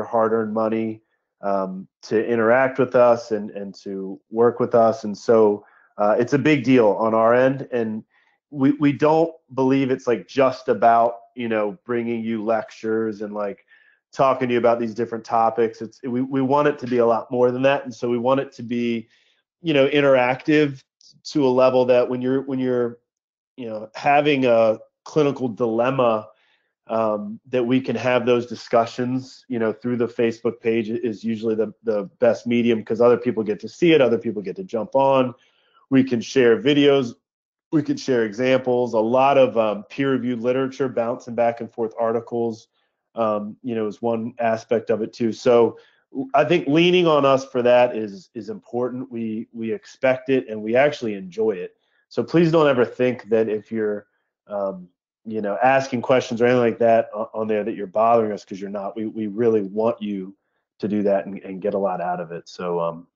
your hard-earned money to interact with us and to work with us. And so it's a big deal on our end. And we don't believe it's like just about, you know, bringing you lectures and like talking to you about these different topics. We want it to be a lot more than that. And so we want it to be, you know, interactive to a level that when you're, you know, having a clinical dilemma, that we can have those discussions, you know, through the Facebook page is usually the best medium, because other people get to see it, other people get to jump on. We can share videos, we can share examples, a lot of peer-reviewed literature, bouncing back and forth articles, you know, is one aspect of it too. So I think leaning on us for that is important. We expect it and we actually enjoy it. So please don't ever think that if you're you know, asking questions or anything like that on there that you're bothering us, because you're not. We really want you to do that and get a lot out of it. So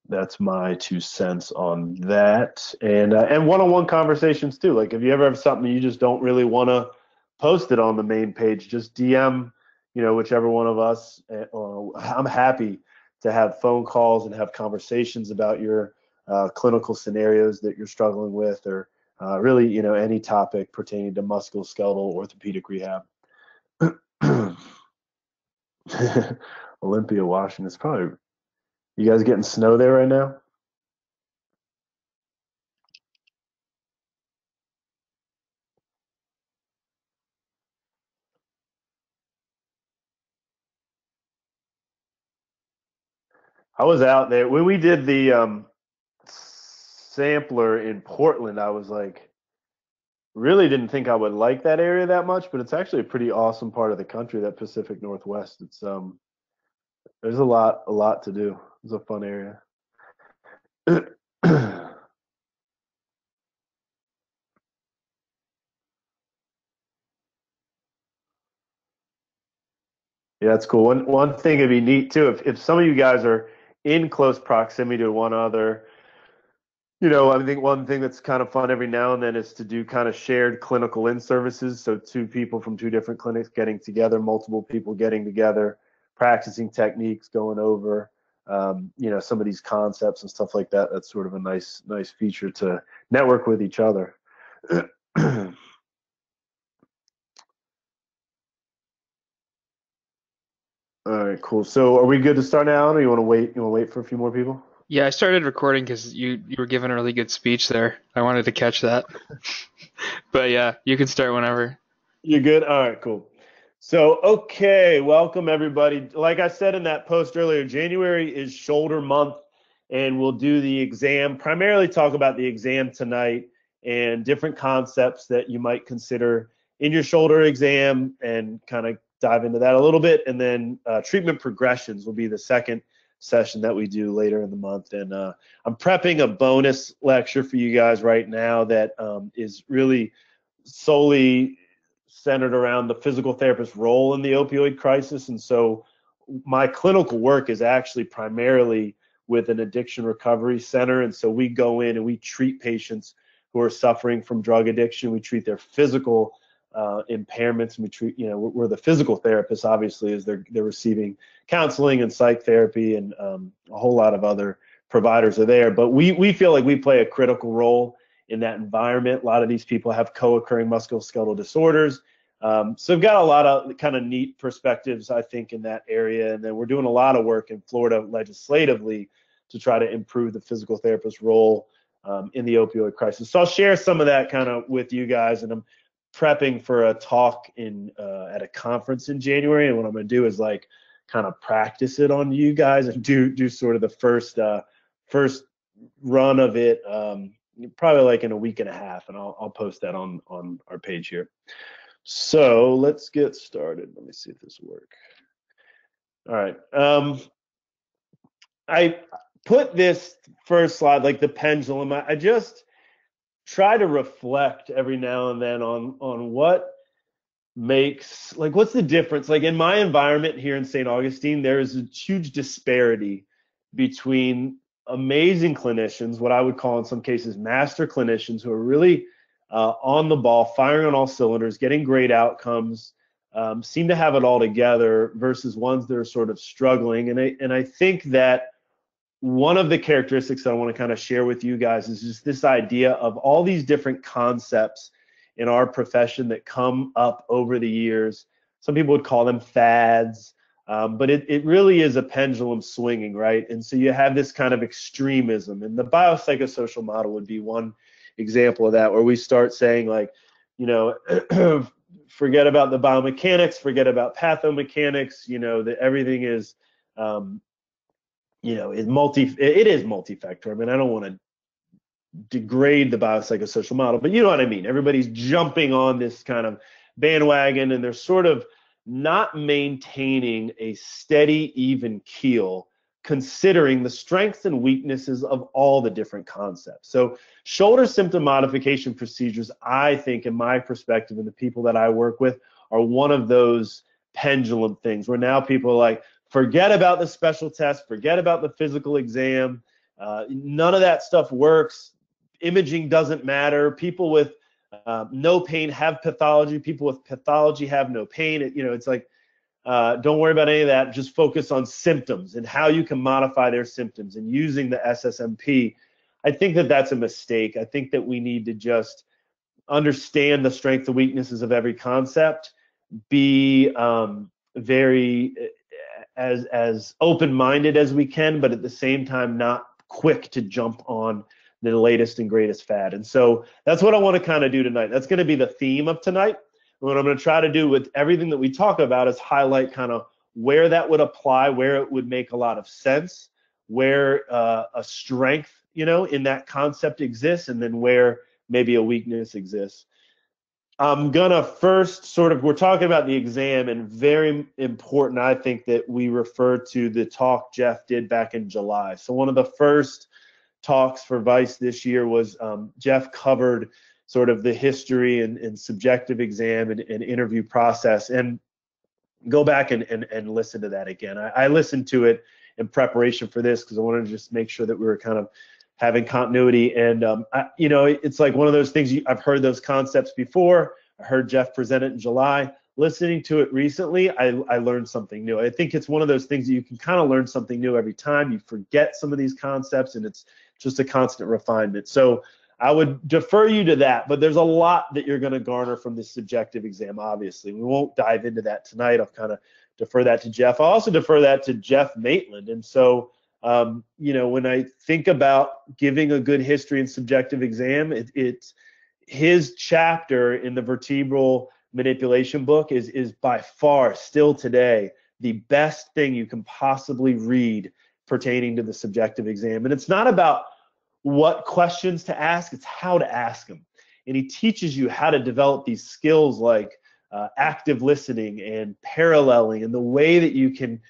that's my 2 cents on that. And one-on-one conversations too. Like if you ever have something you just don't really want to post it on the main page, just DM, you know, whichever one of us. I'm happy to have phone calls and have conversations about your clinical scenarios that you're struggling with, or really, you know, any topic pertaining to musculoskeletal orthopedic rehab. Olympia, Washington. It's probably, you guys getting snow there right now? I was out there when we did the sampler in Portland. I was like, really didn't think I would like that area that much, but it's actually a pretty awesome part of the country, that Pacific Northwest. It's there's a lot to do. It's a fun area. Yeah, that's cool. One thing it'd be neat too, if some of you guys are in close proximity to one another, you know, I think one thing that's kind of fun every now and then is to do kind of shared clinical in-services. So 2 people from 2 different clinics getting together, multiple people getting together, practicing techniques, going over, you know, some of these concepts and stuff like that. That's sort of a nice feature to network with each other. All right, cool. So are we good to start now, or you want to wait? You want to wait for a few more people? Yeah, I started recording because you were giving a really good speech there. I wanted to catch that. But yeah, you can start whenever. You're good? All right, cool. So, okay, welcome everybody. Like I said in that post earlier, January is shoulder month, and we'll do the exam, primarily talk about the exam tonight and different concepts that you might consider in your shoulder exam and kind of dive into that a little bit. And then treatment progressions will be the second session that we do later in the month. And I'm prepping a bonus lecture for you guys right now that is really solely centered around the physical therapist's role in the opioid crisis. And so my clinical work is actually primarily with an addiction recovery center. And so we go in and we treat patients who are suffering from drug addiction. We treat their physical impairments, and we treat, you know, we're the physical therapists, obviously, as they're receiving counseling and psych therapy, and a whole lot of other providers are there. But we feel like we play a critical role in that environment. A lot of these people have co-occurring musculoskeletal disorders. So we've got a lot of kind of neat perspectives, I think, in that area. And then we're doing a lot of work in Florida legislatively to try to improve the physical therapist role in the opioid crisis. So I'll share some of that kind of with you guys. And I'm prepping for a talk at a conference in January. And what I'm going to do is like kind of practice it on you guys and do sort of the first run of it, probably like in a week and a half, and I'll post that on our page here. So let's get started. Let me see if this will work. All right. I put this first slide, like the pendulum. I just try to reflect every now and then on what makes, like, what's the difference? Like in my environment here in St. Augustine, there is a huge disparity between amazing clinicians, what I would call in some cases master clinicians, who are really on the ball, firing on all cylinders, getting great outcomes, seem to have it all together versus ones that are sort of struggling. And I think that one of the characteristics that I want to kind of share with you guys is just this idea of all these different concepts in our profession that come up over the years. Some people would call them fads, but it really is a pendulum swinging, right? And so you have this kind of extremism, and the biopsychosocial model would be one example of that, where we start saying like, you know, forget about the biomechanics, forget about pathomechanics, you know, that everything is, you know, it is multifactor. I mean, I don't want to degrade the biopsychosocial model, but you know what I mean. Everybody's jumping on this kind of bandwagon, and they're sort of not maintaining a steady, even keel, considering the strengths and weaknesses of all the different concepts. So shoulder symptom modification procedures, I think, in my perspective, and the people that I work with, are one of those pendulum things where now people are like, forget about the special test, forget about the physical exam. None of that stuff works. Imaging doesn't matter. People with no pain have pathology. People with pathology have no pain. You know, it's like, don't worry about any of that. Just focus on symptoms and how you can modify their symptoms and using the SSMP. I think that that's a mistake. I think that we need to just understand the strengths and weaknesses of every concept, be very as open-minded as we can, but at the same time not quick to jump on the latest and greatest fad. And so that's what I want to kind of do tonight. That's going to be the theme of tonight. What I'm going to try to do with everything that we talk about is highlight kind of where that would apply, where it would make a lot of sense, where a strength, you know, in that concept exists, and then where maybe a weakness exists. I'm gonna first sort of, we're talking about the exam, and very important, I think, that we refer to the talk Jeff did back in July. So one of the first talks for Vice this year was Jeff covered sort of the history and subjective exam and interview process. And go back and listen to that again. I listened to it in preparation for this because I wanted to just make sure that we were kind of having continuity. And, you know, it's like one of those things, I've heard those concepts before. I heard Jeff present it in July. Listening to it recently, I learned something new. I think it's one of those things that you can kind of learn something new every time. You forget some of these concepts, and it's just a constant refinement. So I would defer you to that, but there's a lot that you're going to garner from this subjective exam, obviously. We won't dive into that tonight. I'll kind of defer that to Jeff. I'll also defer that to Jeff Maitland. And so, you know, when I think about giving a good history and subjective exam, it's his chapter in the vertebral manipulation book is by far still today the best thing you can possibly read pertaining to the subjective exam. And it's not about what questions to ask, it's how to ask them. And he teaches you how to develop these skills like active listening and paralleling, and the way that you can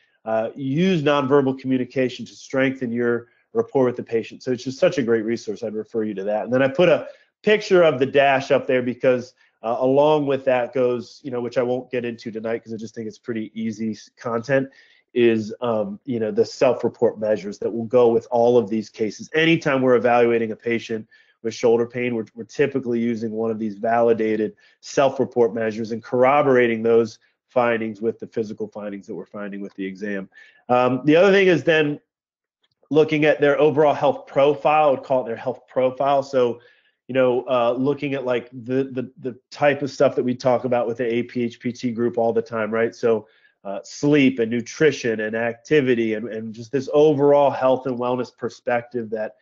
use nonverbal communication to strengthen your rapport with the patient. So it's just such a great resource. I'd refer you to that. And then I put a picture of the dash up there because along with that goes, you know, which I won't get into tonight because I just think it's pretty easy content, is, you know, the self-report measures that will go with all of these cases. Anytime we're evaluating a patient with shoulder pain, we're typically using one of these validated self-report measures and corroborating those findings with the physical findings that we're finding with the exam. The other thing is then looking at their overall health profile. I would call it their health profile. So, you know, looking at like the type of stuff that we talk about with the APHPT group all the time, right? So sleep and nutrition and activity and just this overall health and wellness perspective that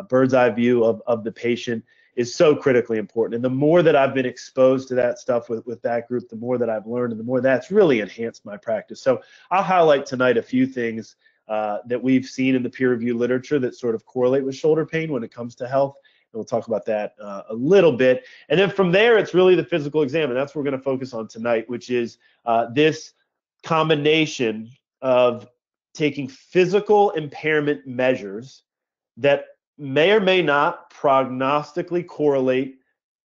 bird's eye view of the patient is so critically important. And the more that I've been exposed to that stuff with that group, the more that I've learned and the more that's really enhanced my practice. So I'll highlight tonight a few things that we've seen in the peer review literature that sort of correlate with shoulder pain when it comes to health. And we'll talk about that a little bit. And then from there, it's really the physical exam. And that's what we're going to focus on tonight, which is this combination of taking physical impairment measures that may or may not prognostically correlate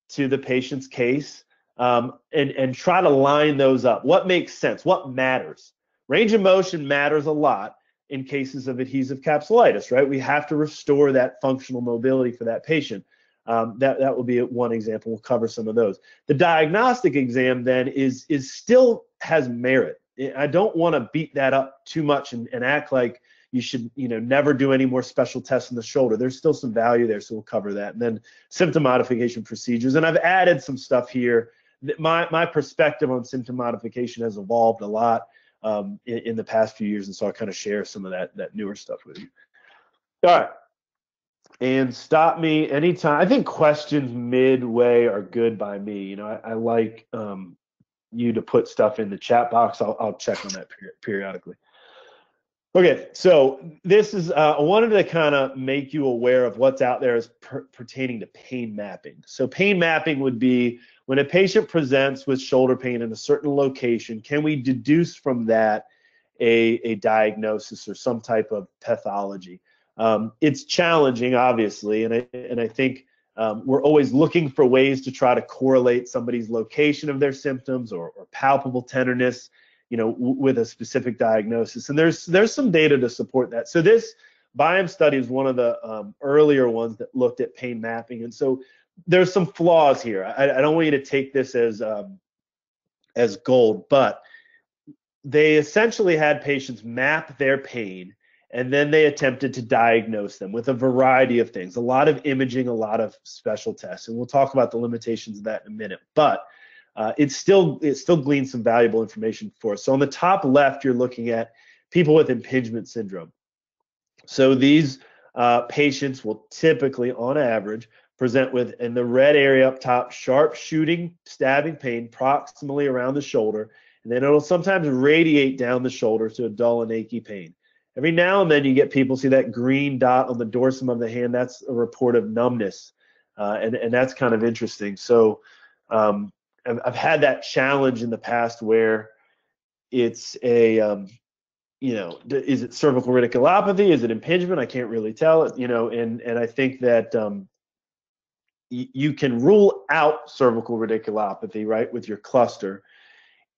to the patient's case, and try to line those up. What makes sense? What matters? Range of motion matters a lot in cases of adhesive capsulitis, right? We have to restore that functional mobility for that patient. That will be one example. We'll cover some of those. The diagnostic exam then is still has merit. I don't want to beat that up too much and act like you should, never do any more special tests in the shoulder. There's still some value there, so we'll cover that. And then symptom modification procedures. And I've added some stuff here. My perspective on symptom modification has evolved a lot in the past few years, and so I'll kind of share some of that newer stuff with you. All right. And stop me anytime. I think questions midway are good by me. I like you to put stuff in the chat box. I'll check on that periodically. Okay, so this is, I wanted to kind of make you aware of what's out there as pertaining to pain mapping. So pain mapping would be when a patient presents with shoulder pain in a certain location, can we deduce from that a diagnosis or some type of pathology? It's challenging, obviously, and I think we're always looking for ways to try to correlate somebody's location of their symptoms or palpable tenderness, with a specific diagnosis. And there's some data to support that. So this BIOM study is one of the earlier ones that looked at pain mapping. And so there's some flaws here. I don't want you to take this as gold, but they essentially had patients map their pain, and then they attempted to diagnose them with a variety of things, a lot of imaging, a lot of special tests. And we'll talk about the limitations of that in a minute. But it still gleans some valuable information for us. So on the top left, you're looking at people with impingement syndrome. So these patients will typically, on average, present with, in the red area up top, sharp shooting, stabbing pain proximally around the shoulder, and then it'll sometimes radiate down the shoulder to a dull and achy pain. Every now and then you get people see that green dot on the dorsum of the hand. That's a report of numbness, and that's kind of interesting. So I've had that challenge in the past where it's a, is it cervical radiculopathy? Is it impingement? I can't really tell it, and I think that you can rule out cervical radiculopathy, right, with your cluster,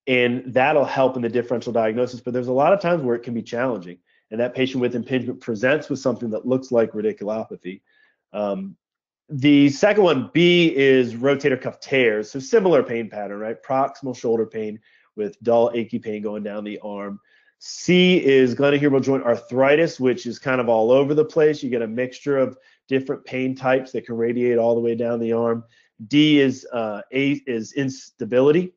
and that'll help in the differential diagnosis. But there's a lot of times where it can be challenging, and that patient with impingement presents with something that looks like radiculopathy. The second one, B, is rotator cuff tears. So similar pain pattern, right? Proximal shoulder pain with dull, achy pain going down the arm. C is glenohumeral joint arthritis, which is kind of all over the place. You get a mixture of different pain types that can radiate all the way down the arm. D is instability.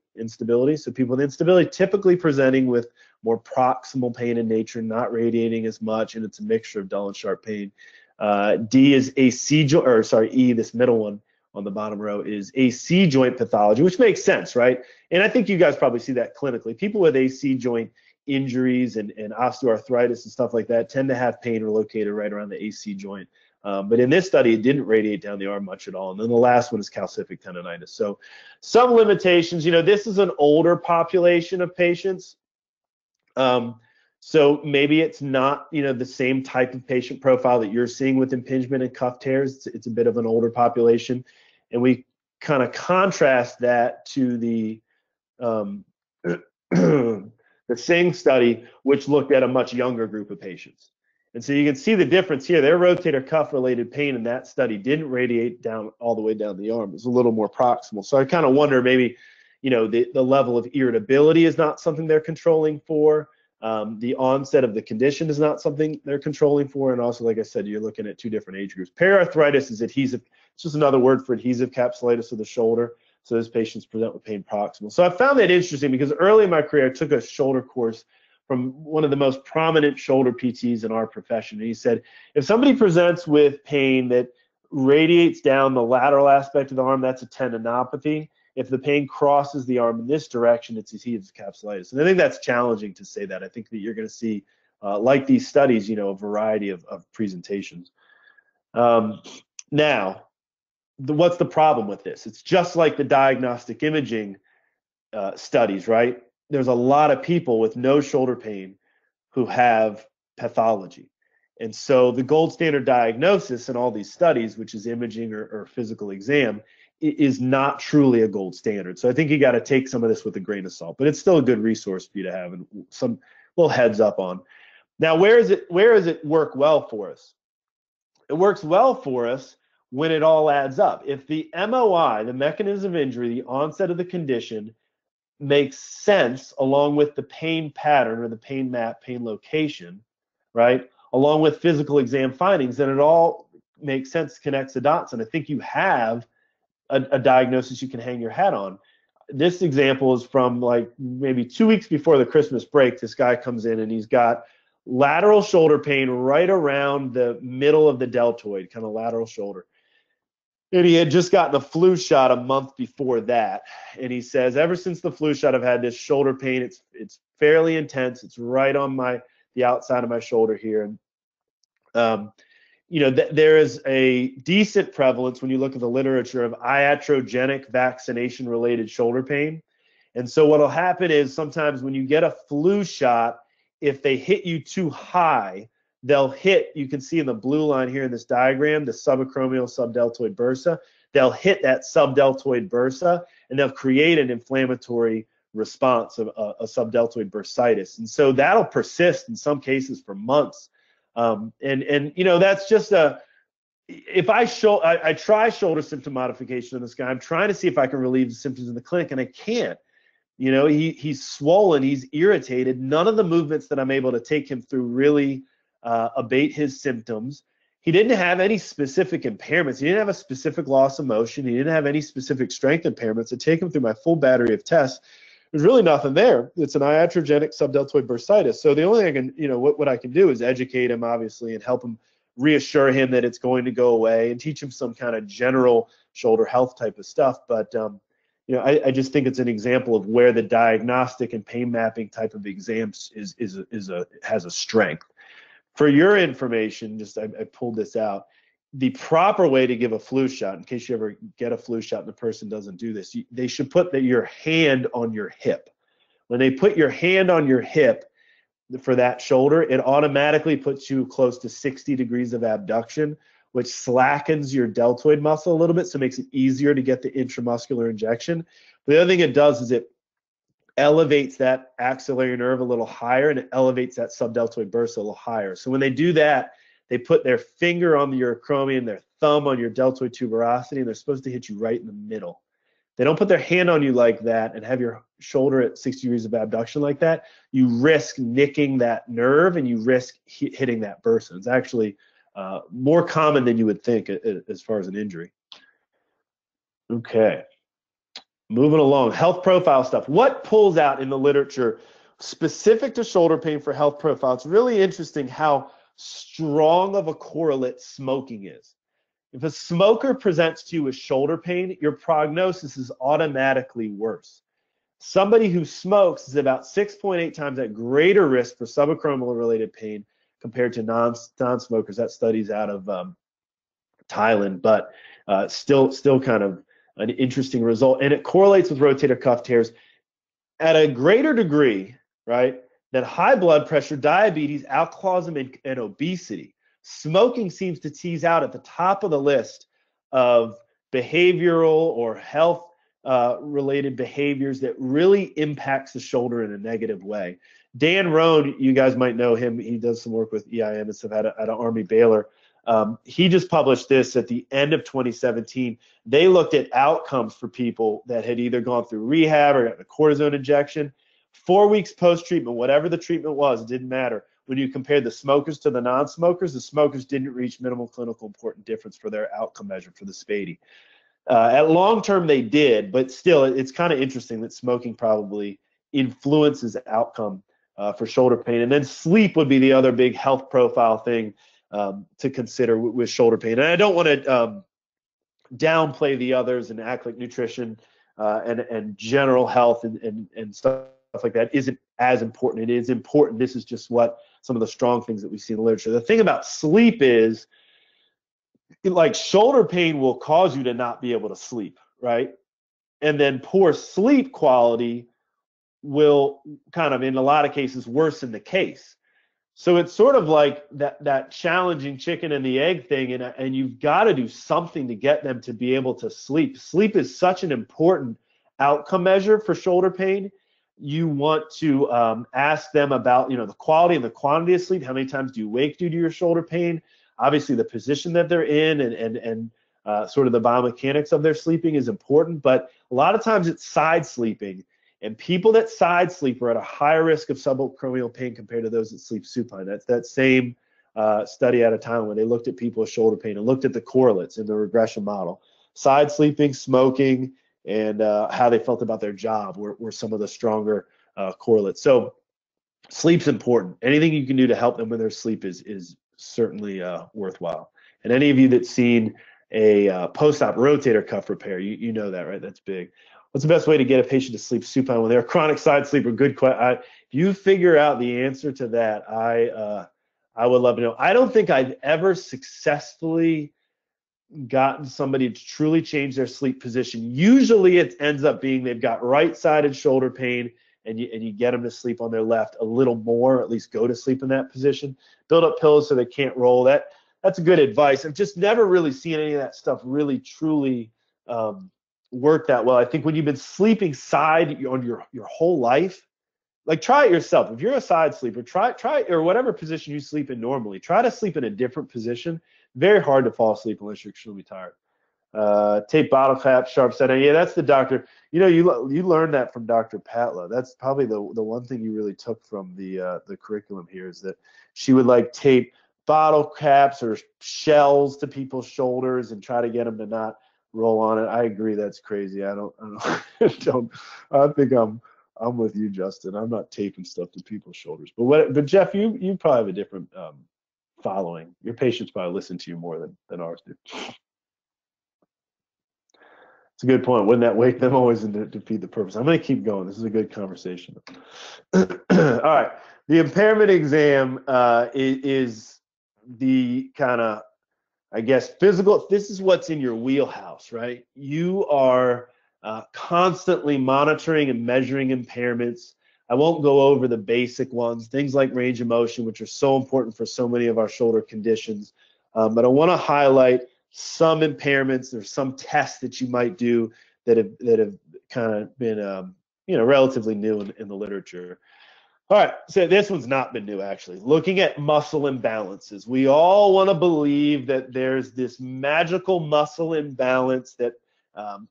So people with instability typically presenting with more proximal pain in nature, not radiating as much, and it's a mixture of dull and sharp pain. D is AC joint, or sorry, E, this middle one on the bottom row, is AC joint pathology, which makes sense, right? And I think you guys probably see that clinically. People with AC joint injuries and osteoarthritis and stuff like that tend to have pain located right around the AC joint. But in this study, it didn't radiate down the arm much at all. And then the last one is calcific tendonitis. So some limitations, this is an older population of patients. So maybe it's not, the same type of patient profile that you're seeing with impingement and cuff tears. It's a bit of an older population. And we kind of contrast that to the the Singh study, which looked at a much younger group of patients. And so you can see the difference here. Their rotator cuff related pain in that study didn't radiate down all the way down the arm. It was a little more proximal. So I kind of wonder maybe, the level of irritability is not something they're controlling for. The onset of the condition is not something they're controlling for. And also, like I said, you're looking at two different age groups. Periarthritis is adhesive. It's just another word for adhesive capsulitis of the shoulder. So those patients present with pain proximal. So I found that interesting because early in my career, I took a shoulder course from one of the most prominent shoulder PTs in our profession. And he said, if somebody presents with pain that radiates down the lateral aspect of the arm, that's a tendinopathy. If the pain crosses the arm in this direction, it's adhesive capsulitis. And I think that's challenging to say that. I think that you're going to see, like these studies, a variety of presentations. Now, what's the problem with this? It's just like the diagnostic imaging studies, right? There's a lot of people with no shoulder pain who have pathology. And so the gold standard diagnosis in all these studies, which is imaging or physical exam, is not truly a gold standard. So I think you got to take some of this with a grain of salt, but it's still a good resource for you to have and some little heads up on. Now, where does it work well for us? It works well for us when it all adds up. If the MOI, the mechanism of injury, the onset of the condition, makes sense along with the pain pattern or the pain map, pain location, right? Along with physical exam findings, then it all makes sense, connects the dots. And I think you have a diagnosis you can hang your hat on. This example is from like maybe 2 weeks before the Christmas break. This guy comes in and he's got lateral shoulder pain right around the middle of the deltoid, kind of lateral shoulder. And he had just gotten a flu shot a month before that. And he says, ever since the flu shot, I've had this shoulder pain. It's fairly intense. It's right on the outside of my shoulder here. And there is a decent prevalence when you look at the literature of iatrogenic vaccination-related shoulder pain. And so what will happen is sometimes when you get a flu shot, if they hit you too high, they'll hit, you can see in the blue line here in this diagram, the subacromial subdeltoid bursa. They'll hit that subdeltoid bursa, and they'll create an inflammatory response of a subdeltoid bursitis. And so that'll persist in some cases for months. That's just if I try shoulder symptom modification on this guy, I'm trying to see if I can relieve the symptoms in the clinic, and I can't. He's swollen, he's irritated. None of the movements that I'm able to take him through really abate his symptoms. He didn't have any specific impairments. He didn't have a specific loss of motion. He didn't have any specific strength impairments. To take him through my full battery of tests, there's really nothing there. It's an iatrogenic subdeltoid bursitis. So the only thing I can, what I can do is educate him, obviously, and help him, reassure him that it's going to go away, and teach him some kind of general shoulder health type of stuff. But I just think it's an example of where the diagnostic and pain mapping type of exams has a strength. For your information, I pulled this out. The proper way to give a flu shot, in case you ever get a flu shot and the person doesn't do this, they should put your hand on your hip. When they put your hand on your hip for that shoulder, it automatically puts you close to 60 degrees of abduction, which slackens your deltoid muscle a little bit, so it makes it easier to get the intramuscular injection. The other thing it does is it elevates that axillary nerve a little higher, and it elevates that subdeltoid bursa a little higher. So when they do that, they put their finger on the acromion, their thumb on your deltoid tuberosity, and they're supposed to hit you right in the middle. They don't put their hand on you like that and have your shoulder at 60 degrees of abduction like that. You risk nicking that nerve, and you risk hitting that bursa. It's actually more common than you would think as far as an injury. Okay. Moving along, health profile stuff. What pulls out in the literature specific to shoulder pain for health profile? It's really interesting how strong of a correlate smoking is. If a smoker presents to you with shoulder pain, your prognosis is automatically worse. Somebody who smokes is about 6.8 times at greater risk for subacromial related pain compared to non-smokers. That study's out of Thailand, but still kind of an interesting result. And it correlates with rotator cuff tears at a greater degree, right, than high blood pressure, diabetes, alcoholism, and obesity. Smoking seems to tease out at the top of the list of behavioral or health related behaviors that really impacts the shoulder in a negative way. Dan Rohn, you guys might know him. He does some work with EIM and stuff at an Army Baylor. He just published this at the end of 2017. They looked at outcomes for people that had either gone through rehab or gotten a cortisone injection. 4 weeks post-treatment, whatever the treatment was, it didn't matter. When you compared the smokers to the non-smokers, the smokers didn't reach minimal clinical important difference for their outcome measure for the SPADI. At long term, they did, but still, it's kind of interesting that smoking probably influences outcome for shoulder pain. And then sleep would be the other big health profile thing to consider with shoulder pain. And I don't want to downplay the others and act like nutrition and general health and stuff like that isn't as important. It is important. This is just what some of the strong things that we see in the literature. The thing about sleep is, like, shoulder pain will cause you to not be able to sleep, right? And then poor sleep quality will kind of, in a lot of cases, worsen the case. So it's sort of like that challenging chicken and the egg thing, and you've got to do something to get them to be able to sleep. Sleep is such an important outcome measure for shoulder pain. You want to ask them about, the quality and the quantity of sleep. How many times do you wake due to your shoulder pain? Obviously, the position that they're in, and sort of the biomechanics of their sleeping is important, but a lot of times it's side sleeping. And people that side sleep are at a higher risk of subacromial pain compared to those that sleep supine. That's that same study out of Thailand where they looked at people with shoulder pain and looked at the correlates in the regression model. Side sleeping, smoking, and how they felt about their job were some of the stronger correlates. So sleep's important. Anything you can do to help them with their sleep is certainly worthwhile. And any of you that's seen a post-op rotator cuff repair, you know that, right? That's big. What's the best way to get a patient to sleep supine when they're a chronic side sleeper? Good question. If you figure out the answer to that, I would love to know. I don't think I've ever successfully gotten somebody to truly change their sleep position. Usually it ends up being they've got right-sided shoulder pain, and you get them to sleep on their left a little more, or at least go to sleep in that position. Build up pillows so they can't roll. That's good advice. I've just never really seen any of that stuff really truly work that well. I think when you've been sleeping side on your whole life, like try it yourself. If you're a side sleeper, try or whatever position you sleep in normally, try to sleep in a different position. Very hard to fall asleep unless you're extremely tired. Tape bottle cap, sharp setting. Yeah, that's the doctor. You know, you learned that from Dr. Patla. That's probably the one thing you really took from the curriculum here is that she would like tape bottle caps or shells to people's shoulders and try to get them to not roll on it. I agree, that's crazy. I think I'm with you, Justin. I'm not taping stuff to people's shoulders. But Jeff, you probably have a different following. Your patients probably listen to you more than ours do. It's a good point. Wouldn't that wake them always and defeat the purpose? I'm going to keep going. This is a good conversation. All right. The impairment exam is the kind of, I guess, physical. This is what's in your wheelhouse, right? You are constantly monitoring and measuring impairments. I won't go over the basic ones, things like range of motion, which are so important for so many of our shoulder conditions. But I want to highlight some impairments. There's some tests that you might do that have kind of been relatively new in the literature. All right, so this one's not been new actually. Looking at muscle imbalances. We all want to believe that there's this magical muscle imbalance that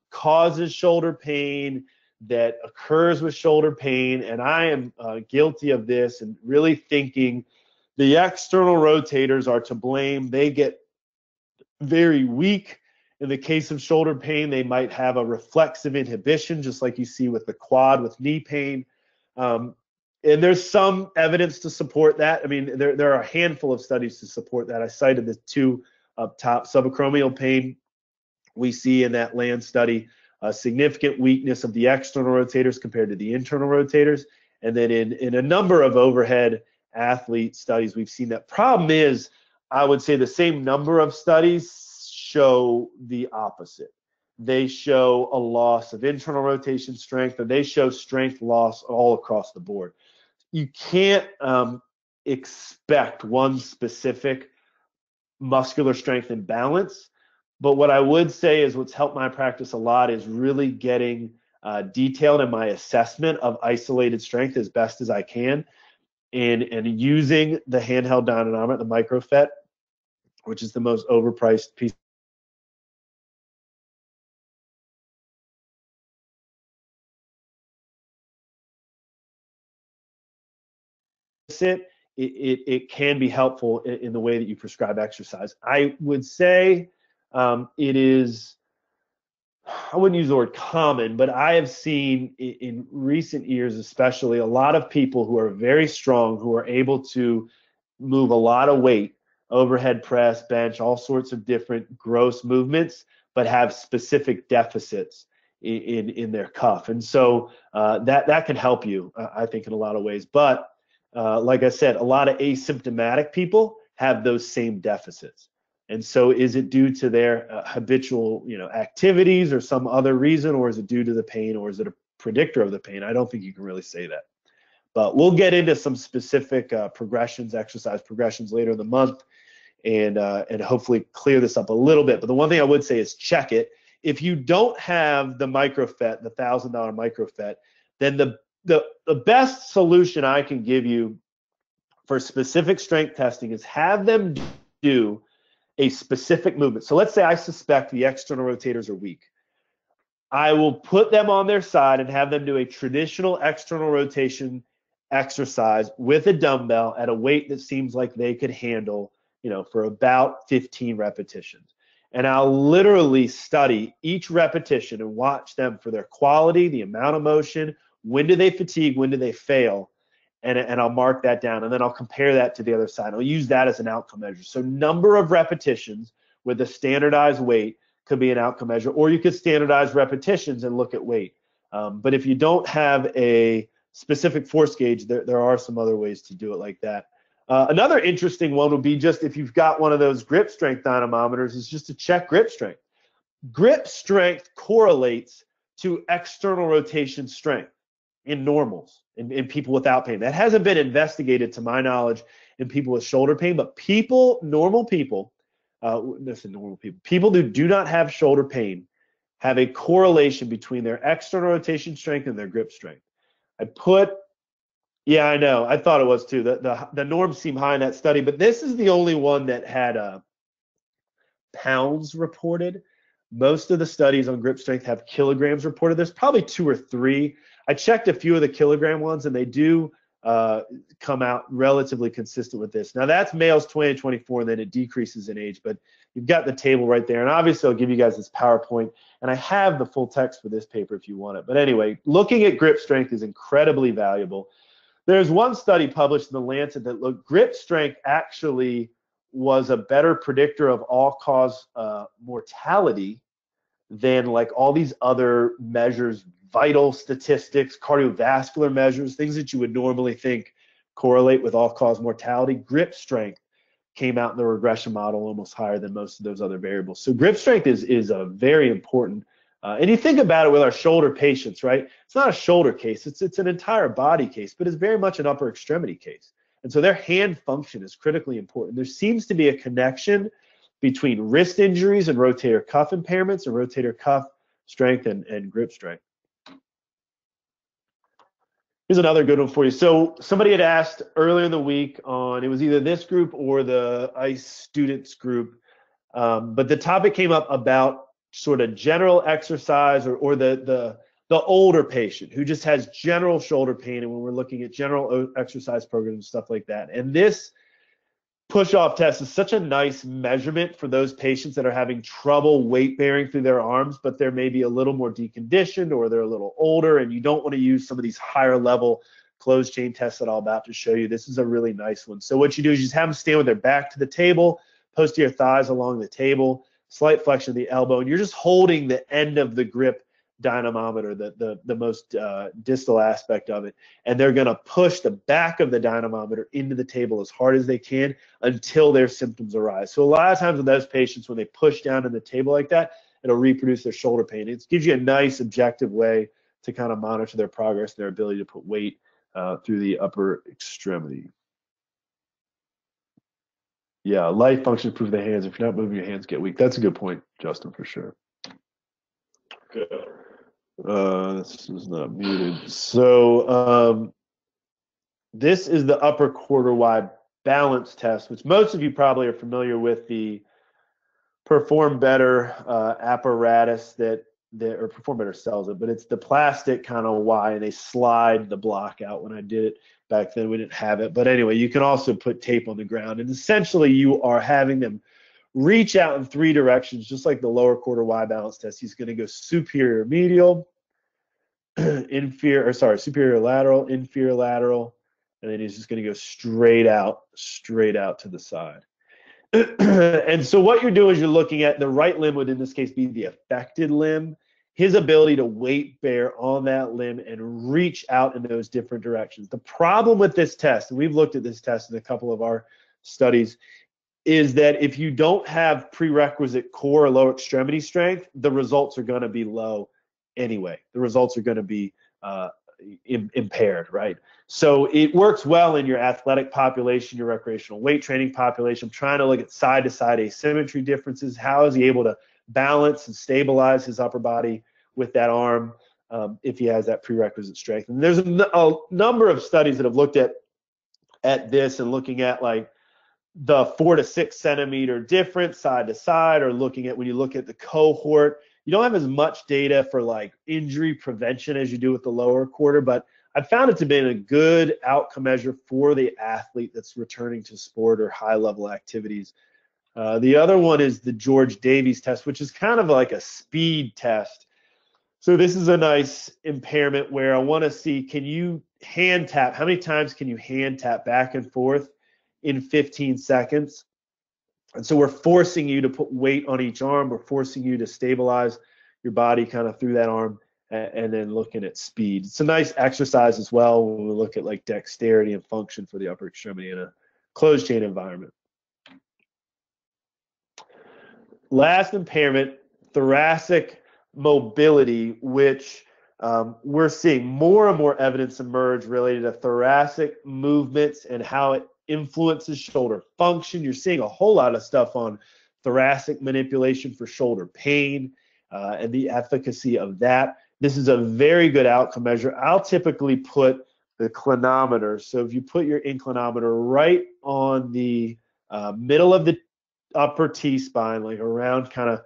causes shoulder pain, that occurs with shoulder pain, and I am guilty of this and really thinking the external rotators are to blame. They get very weak. In the case of shoulder pain, they might have a reflexive inhibition, just like you see with the quad with knee pain. And there's some evidence to support that. I mean, there are a handful of studies to support that. I cited the two up top. Subacromial pain, we see in that LAND study a significant weakness of the external rotators compared to the internal rotators. And then in a number of overhead athlete studies, we've seen that. Problem is, I would say the same number of studies show the opposite. They show a loss of internal rotation strength, or they show strength loss all across the board. You can't expect one specific muscular strength and balance. But what I would say is what's helped my practice a lot is really getting detailed in my assessment of isolated strength as best as I can, and using the handheld dynamometer, the microfet, which is the most overpriced piece. It can be helpful in the way that you prescribe exercise. I would say it is, I wouldn't use the word common, but I have seen in recent years, especially, a lot of people who are very strong, who are able to move a lot of weight, overhead press, bench, all sorts of different gross movements, but have specific deficits in their cuff. And so that can help you, I think, in a lot of ways. But like I said, a lot of asymptomatic people have those same deficits. And so is it due to their habitual, activities or some other reason, or is it due to the pain, or is it a predictor of the pain? I don't think you can really say that. But we'll get into some specific progressions, exercise progressions later in the month, and hopefully clear this up a little bit. But the one thing I would say is check it. If you don't have the microfet, the $1,000 microfet, then the best solution I can give you for specific strength testing is have them do a specific movement. So let's say I suspect the external rotators are weak. I will put them on their side and have them do a traditional external rotation exercise with a dumbbell at a weight that seems like they could handle, for about 15 repetitions. And I'll literally study each repetition and watch them for their quality, the amount of motion, when do they fatigue, when do they fail, and I'll mark that down. And then I'll compare that to the other side. I'll use that as an outcome measure. So number of repetitions with a standardized weight could be an outcome measure, or you could standardize repetitions and look at weight. But if you don't have a specific force gauge, there are some other ways to do it like that. Another interesting one would be just if you've got one of those grip strength dynamometers, is just to check grip strength. Grip strength correlates to external rotation strength in normals, in people without pain. That hasn't been investigated to my knowledge in people with shoulder pain, but normal people who do not have shoulder pain have a correlation between their external rotation strength and their grip strength. Yeah, I know. I thought it was too. The norms seem high in that study, but this is the only one that had pounds reported. Most of the studies on grip strength have kilograms reported. There's probably 2 or 3. I checked a few of the kilogram ones, and they do come out relatively consistent with this. Now, that's males 20 to 24, and then it decreases in age, but you've got the table right there. And obviously, I'll give you guys this PowerPoint, and I have the full text for this paper if you want it. But anyway, looking at grip strength is incredibly valuable. There's one study published in The Lancet that looked, grip strength actually was a better predictor of all-cause mortality than like all these other measures, vital statistics, cardiovascular measures, things that you would normally think correlate with all-cause mortality. Grip strength came out in the regression model almost higher than most of those other variables. So grip strength is a very important, and you think about it with our shoulder patients, right? It's not a shoulder case, it's an entire body case, but it's very much an upper extremity case. And so their hand function is critically important. There seems to be a connection between wrist injuries and rotator cuff impairments, and rotator cuff strength and grip strength. Here's another good one for you. So somebody had asked earlier in the week on, it was either this group or the ICE students group, but the topic came up about sort of general exercise or the older patient who just has general shoulder pain, and when we're looking at general exercise programs and stuff like that. And this push-off test is such a nice measurement for those patients that are having trouble weight bearing through their arms, but they're maybe a little more deconditioned or they're a little older, and you don't want to use some of these higher level closed chain tests that I'm about to show you. This is a really nice one. So what you do is you just have them stand with their back to the table, posterior thighs along the table, slight flexion of the elbow, and you're just holding the end of the grip dynamometer, the most distal aspect of it, and they're going to push the back of the dynamometer into the table as hard as they can until their symptoms arise. So a lot of times with those patients, when they push down in the table like that, it'll reproduce their shoulder pain. It gives you a nice objective way to kind of monitor their progress, their ability to put weight through the upper extremity. Yeah, light function improve the hands. If you're not moving your hands, get weak. That's a good point, Justin, for sure. Good. This is not muted. So this is the upper quarter wide balance test, which most of you probably are familiar with, the Perform Better apparatus or Perform Better sells it, but it's the plastic kind of Y, and they slide the block out. When I did it back then, we didn't have it. But anyway, you can also put tape on the ground, and essentially you are having them reach out in 3 directions, just like the lower quarter Y balance test. He's going to go superior medial, superior lateral, inferior lateral, and then he's just going to go straight out to the side. And so what you're doing is you're looking at the right limb would in this case be the affected limb, his ability to weight bear on that limb and reach out in those different directions. The problem with this test, and we've looked at this test in a couple of our studies, is that if you don't have prerequisite core or lower extremity strength, the results are going to be low anyway. The results are going to be impaired, right? So it works well in your athletic population, your recreational weight training population. I'm trying to look at side-to-side asymmetry differences. How is he able to balance and stabilize his upper body with that arm if he has that prerequisite strength? And there's a number of studies that have looked at this and looking at like the 4 to 6 centimeter difference side to side, or looking at when you look at the cohort. You don't have as much data for like injury prevention as you do with the lower quarter, but I found it to be a good outcome measure for the athlete that's returning to sport or high level activities. The other one is the George Davies test, which is kind of like a speed test. So this is a nice impairment where I want to see, can you hand tap? How many times can you hand tap back and forth in 15 seconds? And so we're forcing you to put weight on each arm. We're forcing you to stabilize your body kind of through that arm, and then looking at speed. It's a nice exercise as well when we look at like dexterity and function for the upper extremity in a closed chain environment. Last impairment, thoracic mobility, which we're seeing more and more evidence emerge related to thoracic movements and how it influences shoulder function. You're seeing a whole lot of stuff on thoracic manipulation for shoulder pain and the efficacy of that. This is a very good outcome measure. I'll typically put the clinometer. So if you put your inclinometer right on the middle of the upper T-spine, like around kind of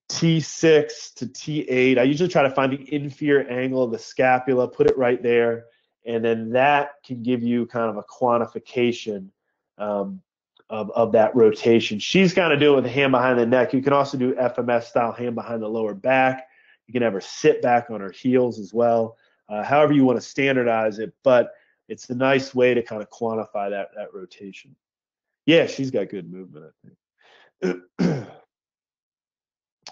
T6 to T8. I usually try to find the inferior angle of the scapula, put it right there, and then that can give you kind of a quantification of that rotation. She's kind of doing it with the hand behind the neck. You can also do FMS style, hand behind the lower back. You can have her sit back on her heels as well, however you want to standardize it, but it's a nice way to kind of quantify that rotation. Yeah, she's got good movement, I think.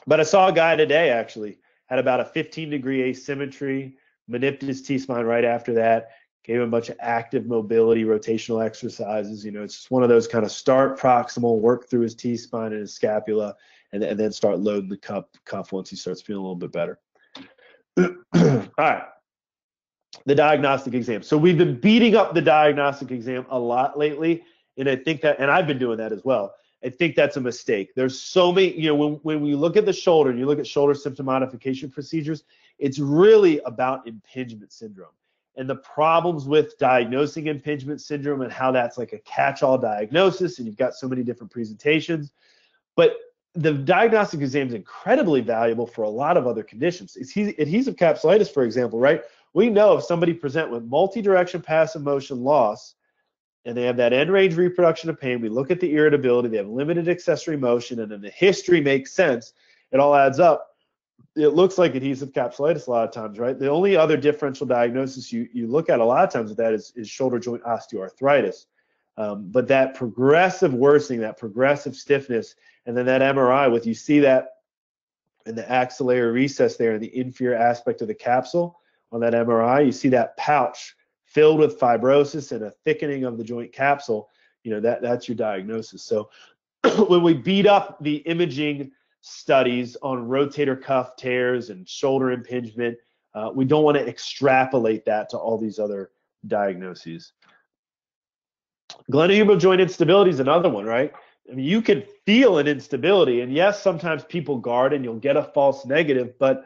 But I saw a guy today actually had about a 15-degree asymmetry, manipulated his T-spine right after that, gave him a bunch of active mobility, rotational exercises. You know, it's just one of those kind of start proximal, work through his T-spine and his scapula, and then start loading the cuff once he starts feeling a little bit better. All right, the diagnostic exam. So we've been beating up the diagnostic exam a lot lately, and I think that, and I've been doing that as well. I think that's a mistake. There's so many, you know, when we look at the shoulder and you look at shoulder symptom modification procedures, it's really about impingement syndrome and the problems with diagnosing impingement syndrome and how that's like a catch-all diagnosis and you've got so many different presentations. But the diagnostic exam is incredibly valuable for a lot of other conditions. Adhesive capsulitis, for example, right? We know if somebody present with multi-direction passive motion loss, and they have that end range reproduction of pain, we look at the irritability, they have limited accessory motion, and then the history makes sense, it all adds up. It looks like adhesive capsulitis a lot of times, right? The only other differential diagnosis you look at a lot of times with that is shoulder joint osteoarthritis. But that progressive worsening, that progressive stiffness, and then that MRI with, you see that in the axillary recess there in the inferior aspect of the capsule on that MRI, you see that pouch filled with fibrosis and a thickening of the joint capsule, you know, that's your diagnosis. So when we beat up the imaging studies on rotator cuff tears and shoulder impingement, we don't want to extrapolate that to all these other diagnoses. Glenohumeral joint instability is another one, right? I mean, you can feel an instability, and yes, sometimes people guard and you'll get a false negative, but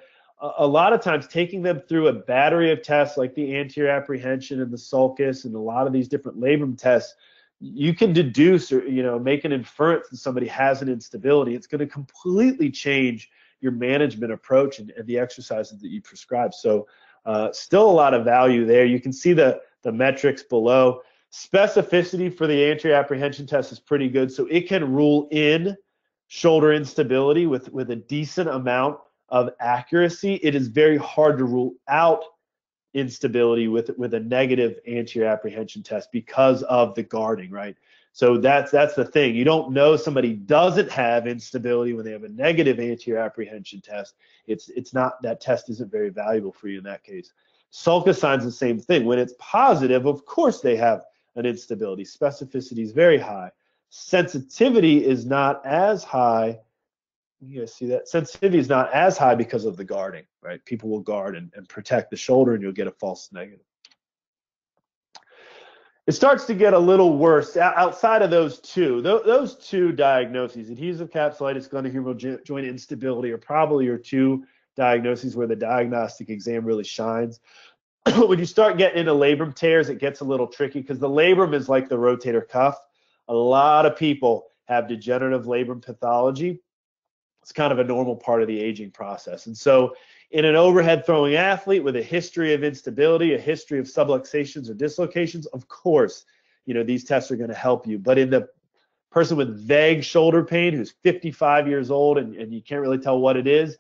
a lot of times taking them through a battery of tests like the anterior apprehension and the sulcus and a lot of these different labrum tests, you can deduce or, you know, make an inference that somebody has an instability. It's going to completely change your management approach and the exercises that you prescribe. So still a lot of value there. You can see the metrics below. Specificity for the anterior apprehension test is pretty good. So it can rule in shoulder instability with a decent amount of accuracy. It is very hard to rule out instability with a negative anterior apprehension test because of the guarding, right? So that's the thing. You don't know somebody doesn't have instability when they have a negative anterior apprehension test. It's not, that test isn't very valuable for you in that case. Sulcus sign's the same thing. When it's positive, of course they have an instability. Specificity is very high. Sensitivity is not as high. You guys see that? Sensitivity is not as high because of the guarding, right? People will guard and protect the shoulder, and you'll get a false negative. It starts to get a little worse outside of those two. Those two diagnoses, adhesive capsulitis, glenohumeral joint instability, are probably your two diagnoses where the diagnostic exam really shines. When you start getting into labrum tears, it gets a little tricky because the labrum is like the rotator cuff. a lot of people have degenerative labrum pathology. It's kind of a normal part of the aging process. And so in an overhead throwing athlete with a history of instability, a history of subluxations or dislocations, of course, these tests are going to help you. But in the person with vague shoulder pain who's 55 years old and you can't really tell what it is,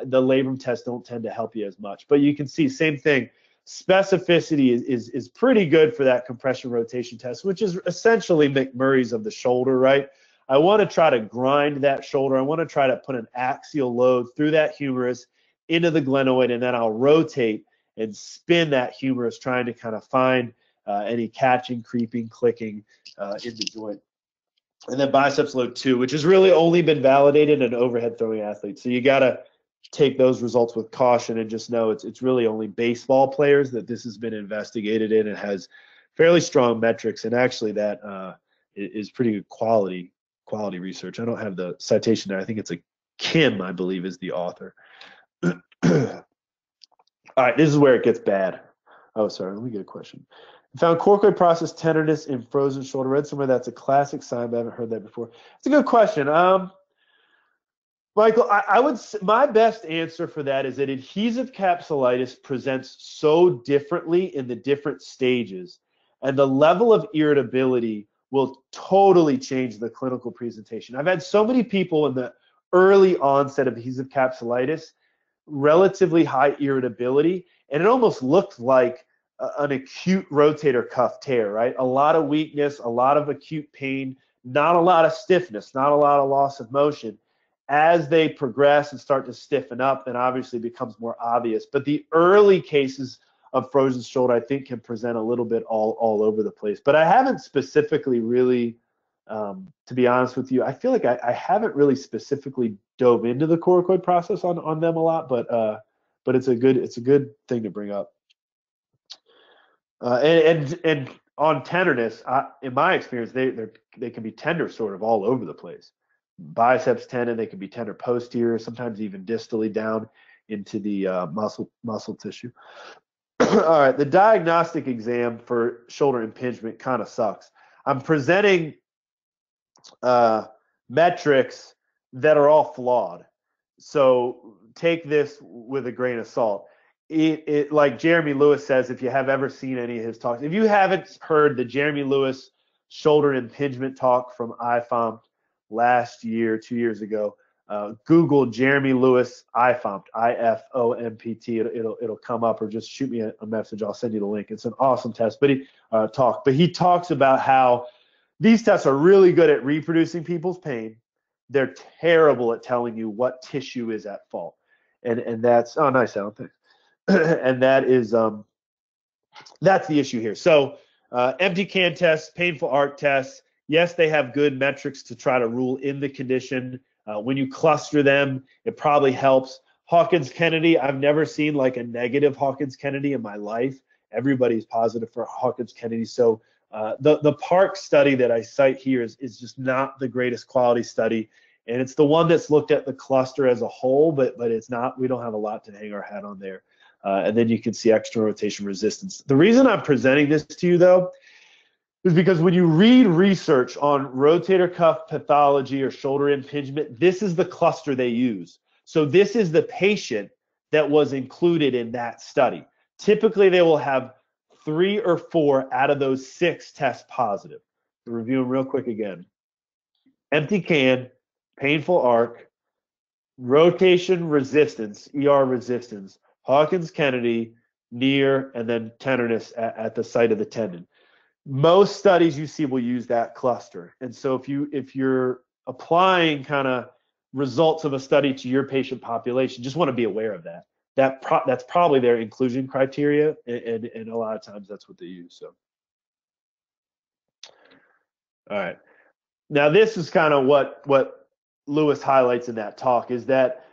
the labrum tests don't tend to help you as much. But you can see, same thing, specificity is pretty good for that compression rotation test, which is essentially McMurray's of the shoulder, right? I want to try to grind that shoulder. I want to try to put an axial load through that humerus into the glenoid, and then I'll rotate and spin that humerus, trying to kind of find any catching, creeping, clicking in the joint. And then biceps load 2, which has really only been validated in overhead throwing athletes. So you got to take those results with caution and just know it's really only baseball players that this has been investigated in. It has fairly strong metrics, and actually that is pretty good quality research. I don't have the citation there. I think it's Kim, I believe, is the author. All right, this is where it gets bad. Oh, sorry, let me get a question. I found coracoid process tenderness in frozen shoulder. Read somewhere that's a classic sign, but I haven't heard that before. It's a good question. Michael, I would say my best answer for that is that adhesive capsulitis presents so differently in the different stages, and the level of irritability will totally change the clinical presentation. I've had so many people in the early onset of adhesive capsulitis, relatively high irritability, and it almost looked like an acute rotator cuff tear, right? A lot of weakness, a lot of acute pain, not a lot of stiffness, not a lot of loss of motion. As they progress and start to stiffen up, then obviously it becomes more obvious. But the early cases of frozen shoulder, I think, can present a little bit all over the place. But I haven't specifically really, to be honest with you, I feel like I haven't really specifically dove into the coracoid process on them a lot. But it's a good thing to bring up. And on tenderness, in my experience, they can be tender sort of all over the place. Biceps tendon, they can be tender posterior, sometimes even distally down into the muscle tissue. All right, the diagnostic exam for shoulder impingement kind of sucks. I'm presenting metrics that are all flawed, so take this with a grain of salt. It like Jeremy Lewis says, if you have ever seen any of his talks, if you haven't heard the Jeremy Lewis shoulder impingement talk from IFOMP last year, 2 years ago, Google Jeremy Lewis IFOMPT, IFOMPT. It'll come up, or just shoot me a message. I'll send you the link. It's an awesome test. But he talks about how these tests are really good at reproducing people's pain. They're terrible at telling you what tissue is at fault. And that's nice, Alan, thanks. And that is that's the issue here. So empty can tests, painful arc tests, yes, they have good metrics to try to rule in the condition. When you cluster them, it probably helps. Hawkins-Kennedy, I've never seen like a negative Hawkins-Kennedy in my life. Everybody's positive for Hawkins-Kennedy. So the Park study that I cite here is just not the greatest quality study. And it's the one that's looked at the cluster as a whole, but it's not, we don't have a lot to hang our hat on there. And then you can see external rotation resistance. The reason I'm presenting this to you, though, is because when you read research on rotator cuff pathology or shoulder impingement, this is the cluster they use. So this is the patient that was included in that study. Typically, they will have 3 or 4 out of those 6 tests positive. We'll review them real quick again. Empty can, painful arc, rotation resistance, ER resistance, Hawkins-Kennedy, near, and then tenderness at the site of the tendon. Most studies you see will use that cluster. And so if you're applying kind of results of a study to your patient population, just want to be aware of that. That's probably their inclusion criteria, and a lot of times that's what they use. So, all right. Now this is kind of what Lewis highlights in that talk, is that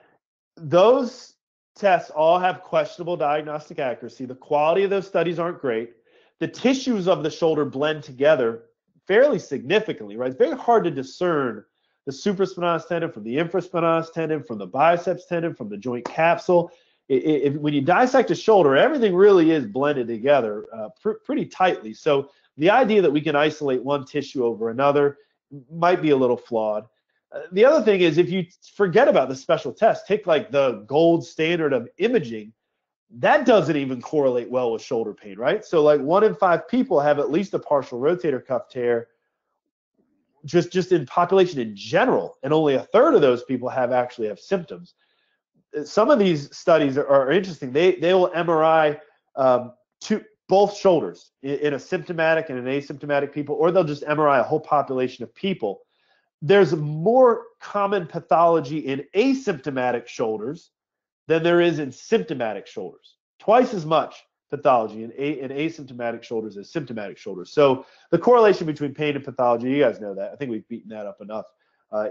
those tests all have questionable diagnostic accuracy. The quality of those studies aren't great. The tissues of the shoulder blend together fairly significantly, right? It's very hard to discern the supraspinatus tendon from the infraspinatus tendon, from the biceps tendon, from the joint capsule. When you dissect a shoulder, everything really is blended together pretty tightly. So the idea that we can isolate one tissue over another might be a little flawed. The other thing is, if you forget about the special test, take like the gold standard of imaging, that doesn't even correlate well with shoulder pain, right? So like 1 in 5 people have at least a partial rotator cuff tear, just in population in general, and only a third of those people actually have symptoms. Some of these studies are interesting. They will MRI both shoulders in a symptomatic and an asymptomatic people, or they'll just MRI a whole population of people. There's more common pathology in asymptomatic shoulders than there is in symptomatic shoulders. Twice as much pathology in asymptomatic shoulders as symptomatic shoulders. So the correlation between pain and pathology, you guys know that. I think we've beaten that up enough.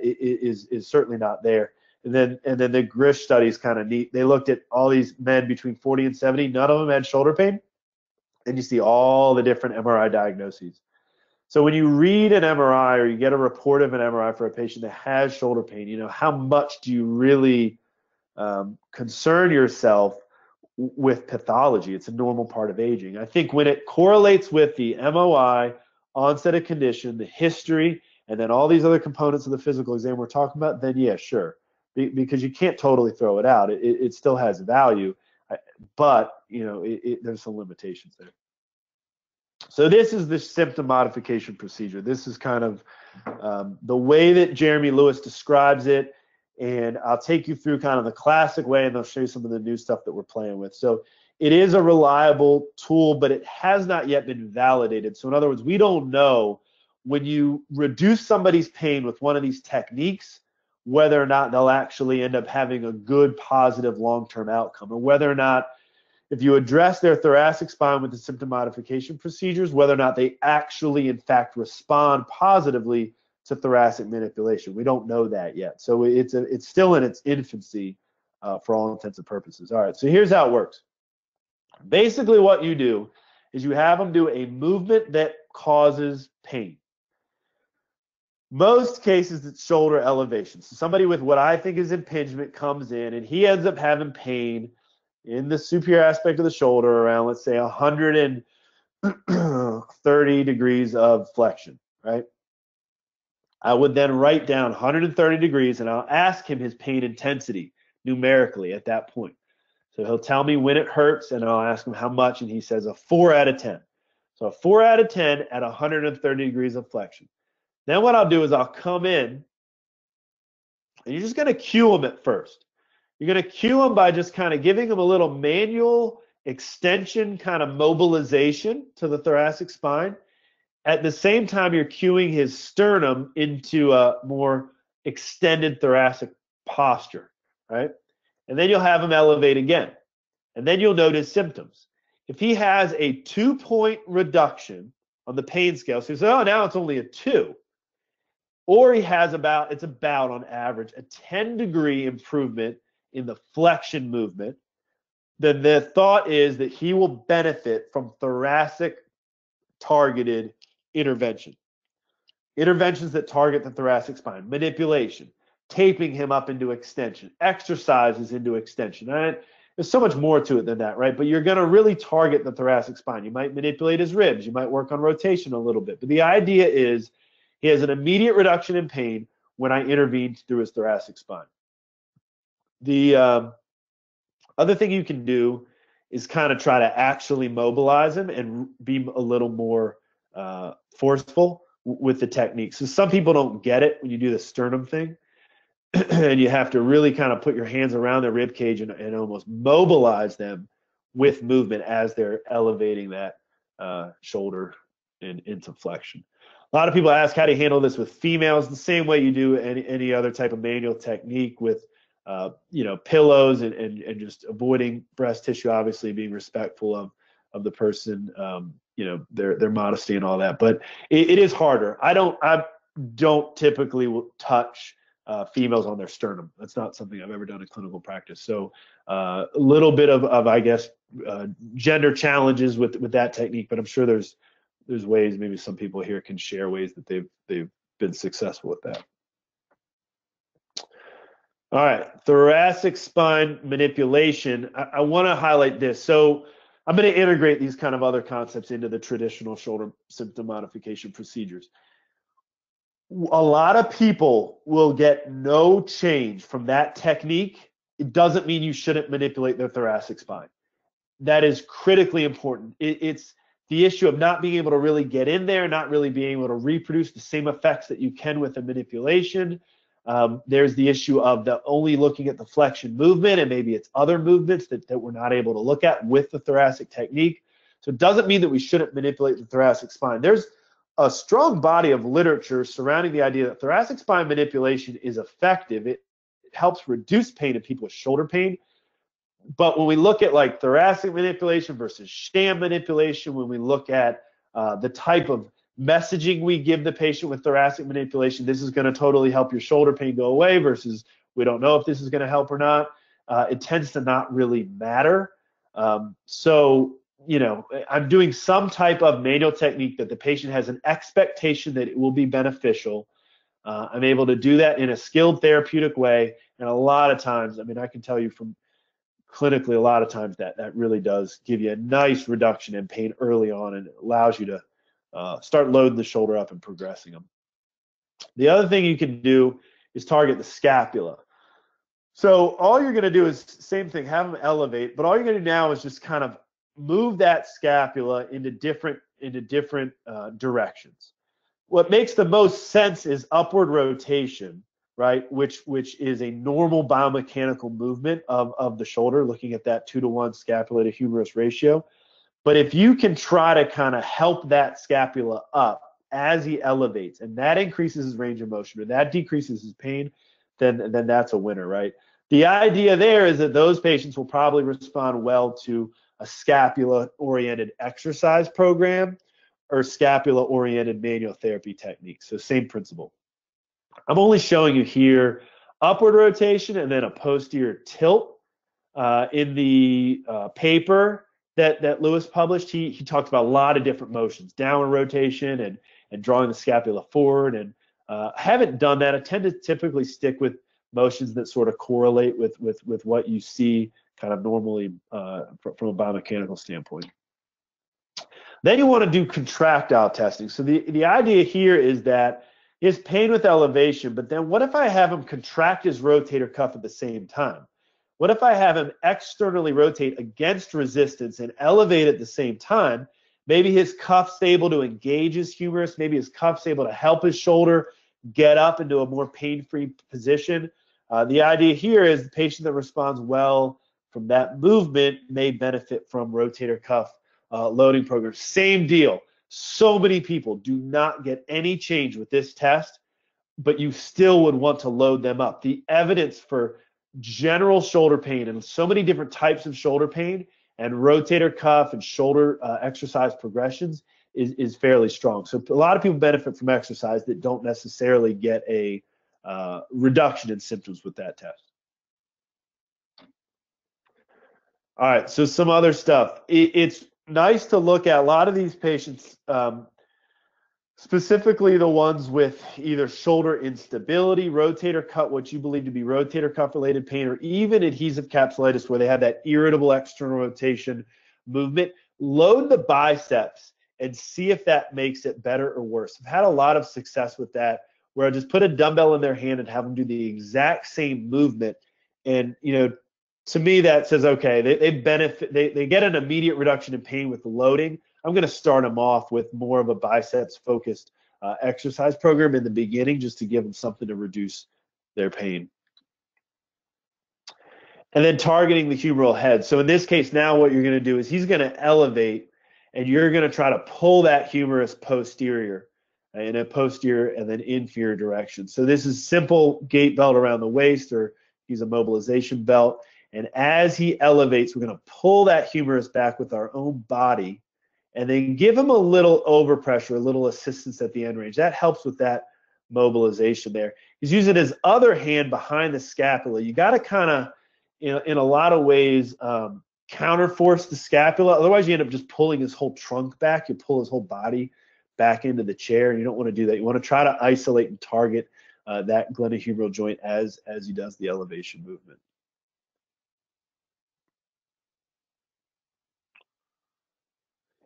Is certainly not there. And then the Grish study is kind of neat. They looked at all these men between 40 and 70. None of them had shoulder pain. And you see all the different MRI diagnoses. So when you read an MRI or you get a report of an MRI for a patient that has shoulder pain, you know, how much do you really concern yourself with pathology? It's a normal part of aging. I think when it correlates with the MOI, onset of condition, the history, and then all these other components of the physical exam we're talking about, then yeah, sure. Because you can't totally throw it out. It still has value, but you know, there's some limitations there. So this is the symptom modification procedure. This is kind of the way that Jeremy Lewis describes it, and I'll take you through kind of the classic way, and I'll show you some of the new stuff that we're playing with. So it is a reliable tool, but it has not yet been validated. So in other words, we don't know when you reduce somebody's pain with one of these techniques, whether or not they'll actually end up having a good, positive long-term outcome, or whether or not if you address their thoracic spine with the symptom modification procedures, whether or not they actually, in fact, respond positively to thoracic manipulation. We don't know that yet. So it's still in its infancy for all intents and purposes. All right, so here's how it works. Basically what you do is you have them do a movement that causes pain. Most cases, it's shoulder elevation. So somebody with what I think is impingement comes in, and he ends up having pain in the superior aspect of the shoulder around, let's say, 130 degrees of flexion, right? I would then write down 130 degrees, and I'll ask him his pain intensity numerically at that point. So he'll tell me when it hurts, and I'll ask him how much, and he says a 4 out of 10. So a 4 out of 10 at 130 degrees of flexion. Then what I'll do is I'll come in, and you're just going to cue him at first. You're going to cue him by just kind of giving him a little manual extension kind of mobilization to the thoracic spine. At the same time, you're cueing his sternum into a more extended thoracic posture, right? And then you'll have him elevate again. And then you'll notice symptoms. If he has a 2-point reduction on the pain scale, so you say, oh, now it's only a 2. Or he has it's about on average a 10-degree improvement in the flexion movement, then the thought is that he will benefit from thoracic targeted intervention. Interventions that target the thoracic spine, manipulation, taping him up into extension, exercises into extension. Right? There's so much more to it than that, right? But you're going to really target the thoracic spine. You might manipulate his ribs. You might work on rotation a little bit. But the idea is he has an immediate reduction in pain when I intervene through his thoracic spine. The other thing you can do is kind of try to actually mobilize him and be a little more forceful with the technique. So some people don't get it when you do the sternum thing, and you have to really kind of put your hands around their rib cage and almost mobilize them with movement as they're elevating that shoulder into flexion. A lot of people ask, how do you handle this with females? The same way you do any other type of manual technique with pillows and just avoiding breast tissue, obviously being respectful of the person, their modesty and all that. But it is harder. I don't typically touch females on their sternum. That's not something I've ever done in clinical practice. So a little bit of I guess, gender challenges with that technique, but I'm sure there's ways, maybe some people here can share ways that they've been successful with that. All right, thoracic spine manipulation. I want to highlight this. So I'm going to integrate these kind of other concepts into the traditional shoulder symptom modification procedures. A lot of people will get no change from that technique. It doesn't mean you shouldn't manipulate their thoracic spine. That is critically important. It's the issue of not being able to really get in there, not really being able to reproduce the same effects that you can with a manipulation. There's the issue of the only looking at the flexion movement, and maybe it's other movements that we're not able to look at with the thoracic technique. So it doesn't mean that we shouldn't manipulate the thoracic spine. There's a strong body of literature surrounding the idea that thoracic spine manipulation is effective. It helps reduce pain in people with shoulder pain. But when we look at like thoracic manipulation versus sham manipulation, when we look at the type of messaging we give the patient with thoracic manipulation, this is going to totally help your shoulder pain go away versus we don't know if this is going to help or not. It tends to not really matter. So, you know, I'm doing some type of manual technique that the patient has an expectation that it will be beneficial. I'm able to do that in a skilled therapeutic way. And a lot of times, I mean, I can tell you from clinically, a lot of times that really does give you a nice reduction in pain early on, and it allows you to start loading the shoulder up and progressing them. The other thing you can do is target the scapula. So all you're going to do is same thing, have them elevate, but all you're going to do now is just kind of move that scapula into different directions. What makes the most sense is upward rotation, right? Which is a normal biomechanical movement of the shoulder, looking at that 2-to-1 scapula to humerus ratio. But if you can try to kind of help that scapula up as he elevates, and that increases his range of motion, or that decreases his pain, then that's a winner, right? The idea there is that those patients will probably respond well to a scapula-oriented exercise program or scapula-oriented manual therapy techniques. So same principle. I'm only showing you here upward rotation and then a posterior tilt. In the paper that Lewis published, he talked about a lot of different motions, downward rotation and drawing the scapula forward. And I haven't done that. I tend to typically stick with motions that sort of correlate with what you see kind of normally from a biomechanical standpoint. Then you want to do contractile testing. So the idea here is that he has pain with elevation, but then what if I have him contract his rotator cuff at the same time? What if I have him externally rotate against resistance and elevate at the same time? Maybe his cuff's able to engage his humerus. Maybe his cuff's able to help his shoulder get up into a more pain-free position. The idea here is the patient that responds well from that movement may benefit from rotator cuff loading programs. Same deal. So many people do not get any change with this test, but you still would want to load them up. The evidence for general shoulder pain and so many different types of shoulder pain and rotator cuff and shoulder exercise progressions is fairly strong. So a lot of people benefit from exercise that don't necessarily get a reduction in symptoms with that test. All right, so some other stuff. It's nice to look at a lot of these patients, specifically the ones with either shoulder instability, rotator cuff, what you believe to be rotator cuff related pain, or even adhesive capsulitis where they have that irritable external rotation movement. Load the biceps and see if that makes it better or worse. I've had a lot of success with that where I just put a dumbbell in their hand and have them do the exact same movement. And, you know, to me that says, okay, they benefit, they get an immediate reduction in pain with the loading. I'm going to start them off with more of a biceps focused exercise program in the beginning just to give them something to reduce their pain. And then targeting the humeral head. So in this case, now what you're going to do is he's going to elevate and you're going to try to pull that humerus posterior in a posterior and then inferior direction. So this is simple gait belt around the waist, or use a mobilization belt. And as he elevates, we're going to pull that humerus back with our own body and then give him a little overpressure, a little assistance at the end range. That helps with that mobilization there. He's using his other hand behind the scapula. You got to kind of, in a lot of ways, counterforce the scapula. Otherwise, you end up just pulling his whole trunk back. You pull his whole body back into the chair, and you don't want to do that. You want to try to isolate and target that glenohumeral joint as he does the elevation movement.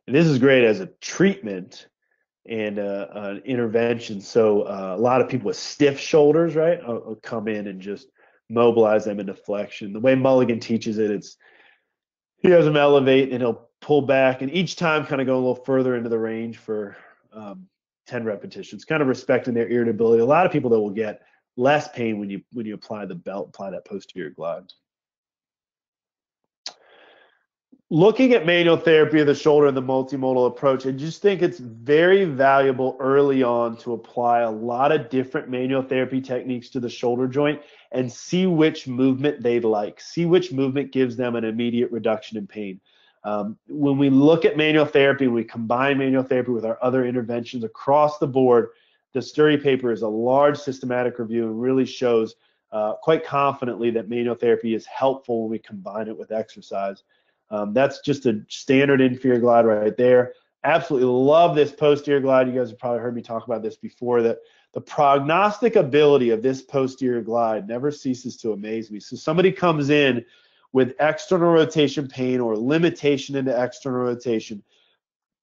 And this is great as a treatment and an intervention. So a lot of people with stiff shoulders, right, will come in and just mobilize them into flexion. The way Mulligan teaches it, he has them elevate and he'll pull back, and each time kind of go a little further into the range for 10 repetitions, kind of respecting their irritability. A lot of people that will get less pain when you apply the belt, apply that posterior glide. Looking at manual therapy of the shoulder and the multimodal approach, I just think it's very valuable early on to apply a lot of different manual therapy techniques to the shoulder joint and see which movement they like, see which movement gives them an immediate reduction in pain. When we look at manual therapy, we combine manual therapy with our other interventions across the board. The Sturdy paper is a large systematic review and really shows quite confidently that manual therapy is helpful when we combine it with exercise. That's just a standard inferior glide right there. Absolutely love this posterior glide. You guys have probably heard me talk about this before, that the prognostic ability of this posterior glide never ceases to amaze me. So somebody comes in with external rotation pain or limitation into external rotation,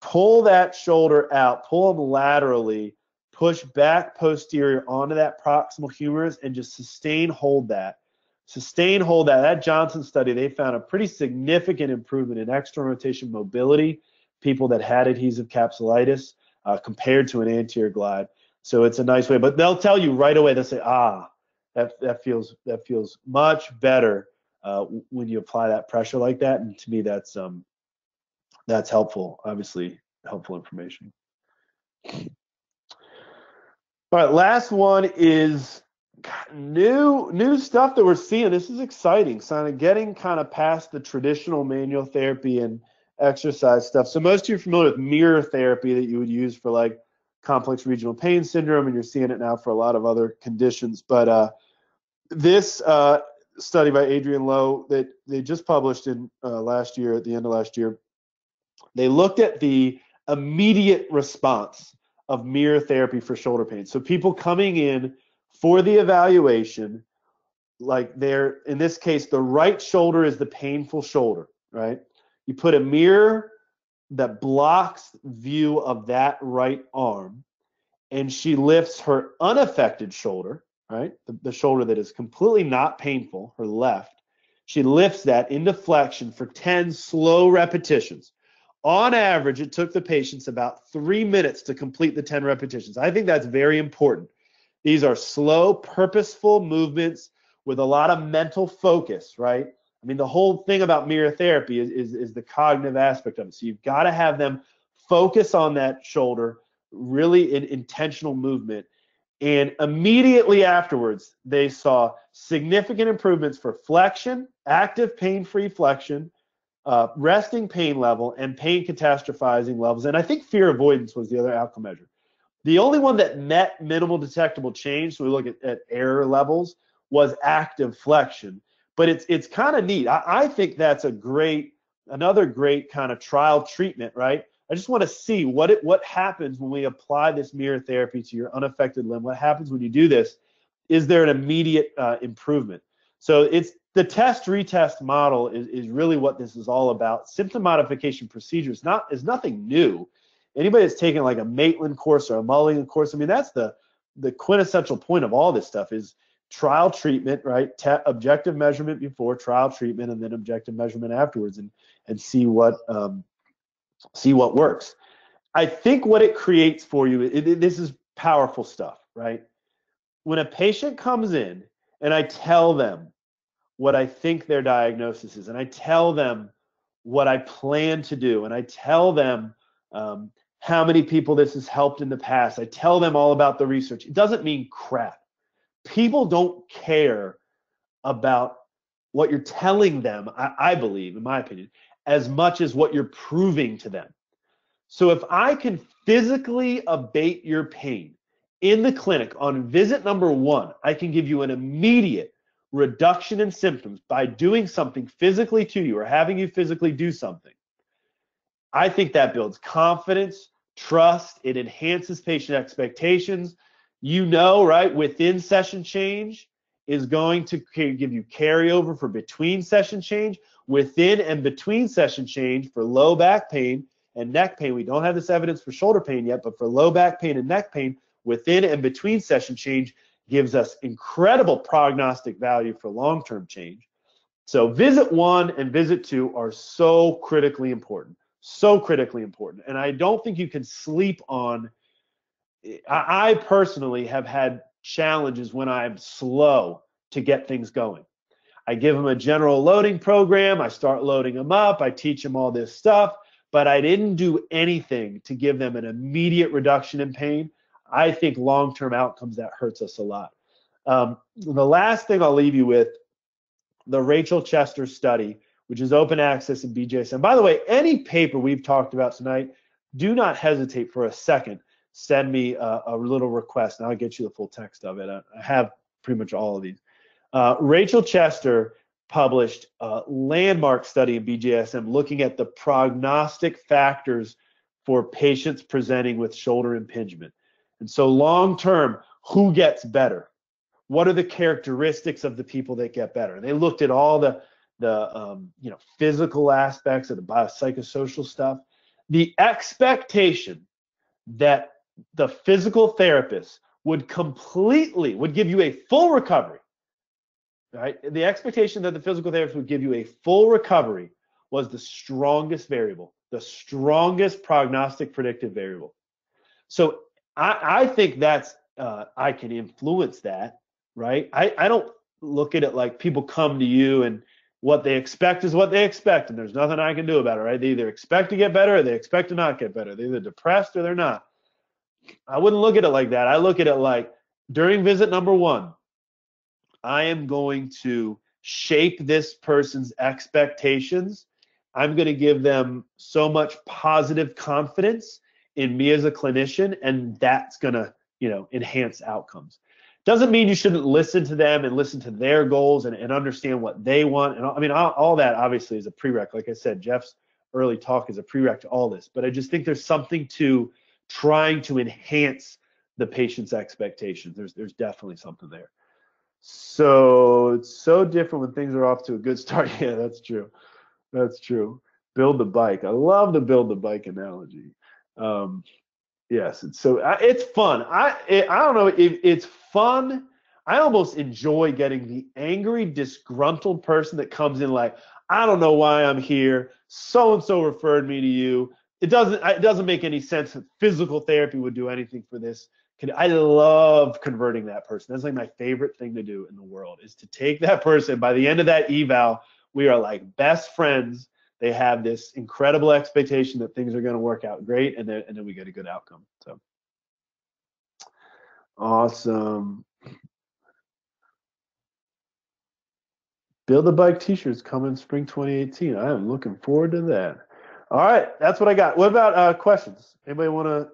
pull that shoulder out, pull them laterally, push back posterior onto that proximal humerus and just hold that. Hold that. That Johnson study, they found a pretty significant improvement in external rotation mobility, people that had adhesive capsulitis compared to an anterior glide. So it's a nice way, but they'll tell you right away, they'll say, that feels much better when you apply that pressure like that. And to me, that's helpful, obviously helpful information. All right, last one is new stuff that we're seeing. This is exciting, getting kind of past the traditional manual therapy and exercise stuff. So most of you are familiar with mirror therapy that you would use for like complex regional pain syndrome, and you're seeing it now for a lot of other conditions. But this study by Adrian Lowe that they just published in last year, at the end of last year, they looked at the immediate response of mirror therapy for shoulder pain. So people coming in for the evaluation, like in this case, the right shoulder is the painful shoulder, right? You put a mirror that blocks view of that right arm, and she lifts her unaffected shoulder, right? The shoulder that is completely not painful, her left. She lifts that into flexion for 10 slow repetitions. On average, it took the patients about 3 minutes to complete the 10 repetitions. I think that's very important. These are slow, purposeful movements with a lot of mental focus, right? I mean, the whole thing about mirror therapy is the cognitive aspect of it. So you've got to have them focus on that shoulder, really in intentional movement. And immediately afterwards, they saw significant improvements for flexion, active pain-free flexion, resting pain level, and pain catastrophizing levels. And I think fear avoidance was the other outcome measure. The only one that met minimal detectable change, so we look at error levels, was active flexion. But it's kind of neat. I think that's another great kind of trial treatment, right? I just want to see what happens when we apply this mirror therapy to your unaffected limb. What happens when you do this? Is there an immediate improvement? So it's the test-retest model is really what this is all about. Symptom modification procedure is nothing new. Anybody that's taken like a Maitland course or a Mulligan course, I mean, that's the quintessential point of all this stuff is trial treatment, right? Objective measurement before, trial treatment, and then objective measurement afterwards, and see what works. I think what it creates for you, this is powerful stuff, right? When a patient comes in and I tell them what I think their diagnosis is, and I tell them what I plan to do, and I tell them how many people this has helped in the past. I tell them all about the research. It doesn't mean crap. People don't care about what you're telling them, I believe, in my opinion, as much as what you're proving to them. So if I can physically abate your pain in the clinic on visit number 1, I can give you an immediate reduction in symptoms by doing something physically to you or having you physically do something. I think that builds confidence, trust, it enhances patient expectations. You know, right, within session change is going to give you carryover for between session change, within and between session change for low back pain and neck pain. We don't have this evidence for shoulder pain yet, but for low back pain and neck pain, within and between session change gives us incredible prognostic value for long-term change. So visit 1 and visit 2 are so critically important, And I don't think you can sleep on, I personally have had challenges when I'm slow to get things going. I give them a general loading program. I start loading them up. I teach them all this stuff, but I didn't do anything to give them an immediate reduction in pain. I think long-term outcomes, that hurts us a lot. The last thing I'll leave you with, the Rachel Chester study, which is open access in BJSM. By the way, any paper we've talked about tonight, do not hesitate for a second. Send me a little request, and I'll get you the full text of it. I have pretty much all of these. Rachel Chester published a landmark study in BJSM looking at the prognostic factors for patients presenting with shoulder impingement. And so long-term, who gets better? What are the characteristics of the people that get better? They looked at all the physical aspects of the biopsychosocial stuff. The expectation that the physical therapist would give you a full recovery, right? The expectation that the physical therapist would give you a full recovery was the strongest variable, the strongest prognostic predictive variable. So I think that's, I can influence that, right? I don't look at it like people come to you and what they expect is what they expect, and there's nothing I can do about it, right? They either expect to get better or they expect to not get better. They're either depressed or they're not. I wouldn't look at it like that. I look at it like, during visit number 1, I am going to shape this person's expectations. I'm going to give them so much positive confidence in me as a clinician, and that's going to, enhance outcomes. Doesn't mean you shouldn't listen to them and listen to their goals and understand what they want. And I mean, all that obviously is a prereq. Like I said, Jeff's early talk is a prereq to all this. But I just think there's something to trying to enhance the patient's expectations. There's definitely something there. So it's so different when things are off to a good start. Yeah, that's true. That's true. Build the bike. I love the build the bike analogy. Yes, it's fun. I don't know if it's fun. I almost enjoy getting the angry, disgruntled person that comes in like, I don't know why I'm here. So and so referred me to you. It doesn't make any sense that physical therapy would do anything for this. I love converting that person. That's like my favorite thing to do in the world, is to take that person. By the end of that eval, we are like best friends. They have this incredible expectation that things are going to work out great, and then we get a good outcome. So awesome. Build a Bike t-shirts coming spring 2018. I am looking forward to that. All right, that's what I got. What about questions? Anybody want to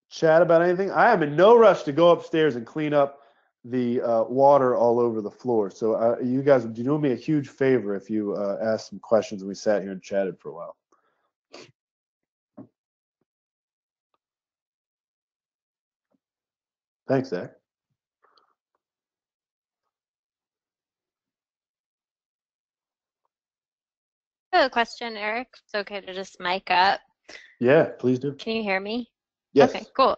chat about anything? I am in no rush to go upstairs and clean up the water all over the floor. So you guys would do me a huge favor if you asked some questions and we sat here and chatted for a while. Thanks, Zach. I have a question, Eric. It's okay to just mic up. Yeah, please do. Can you hear me? Yes. Okay, cool.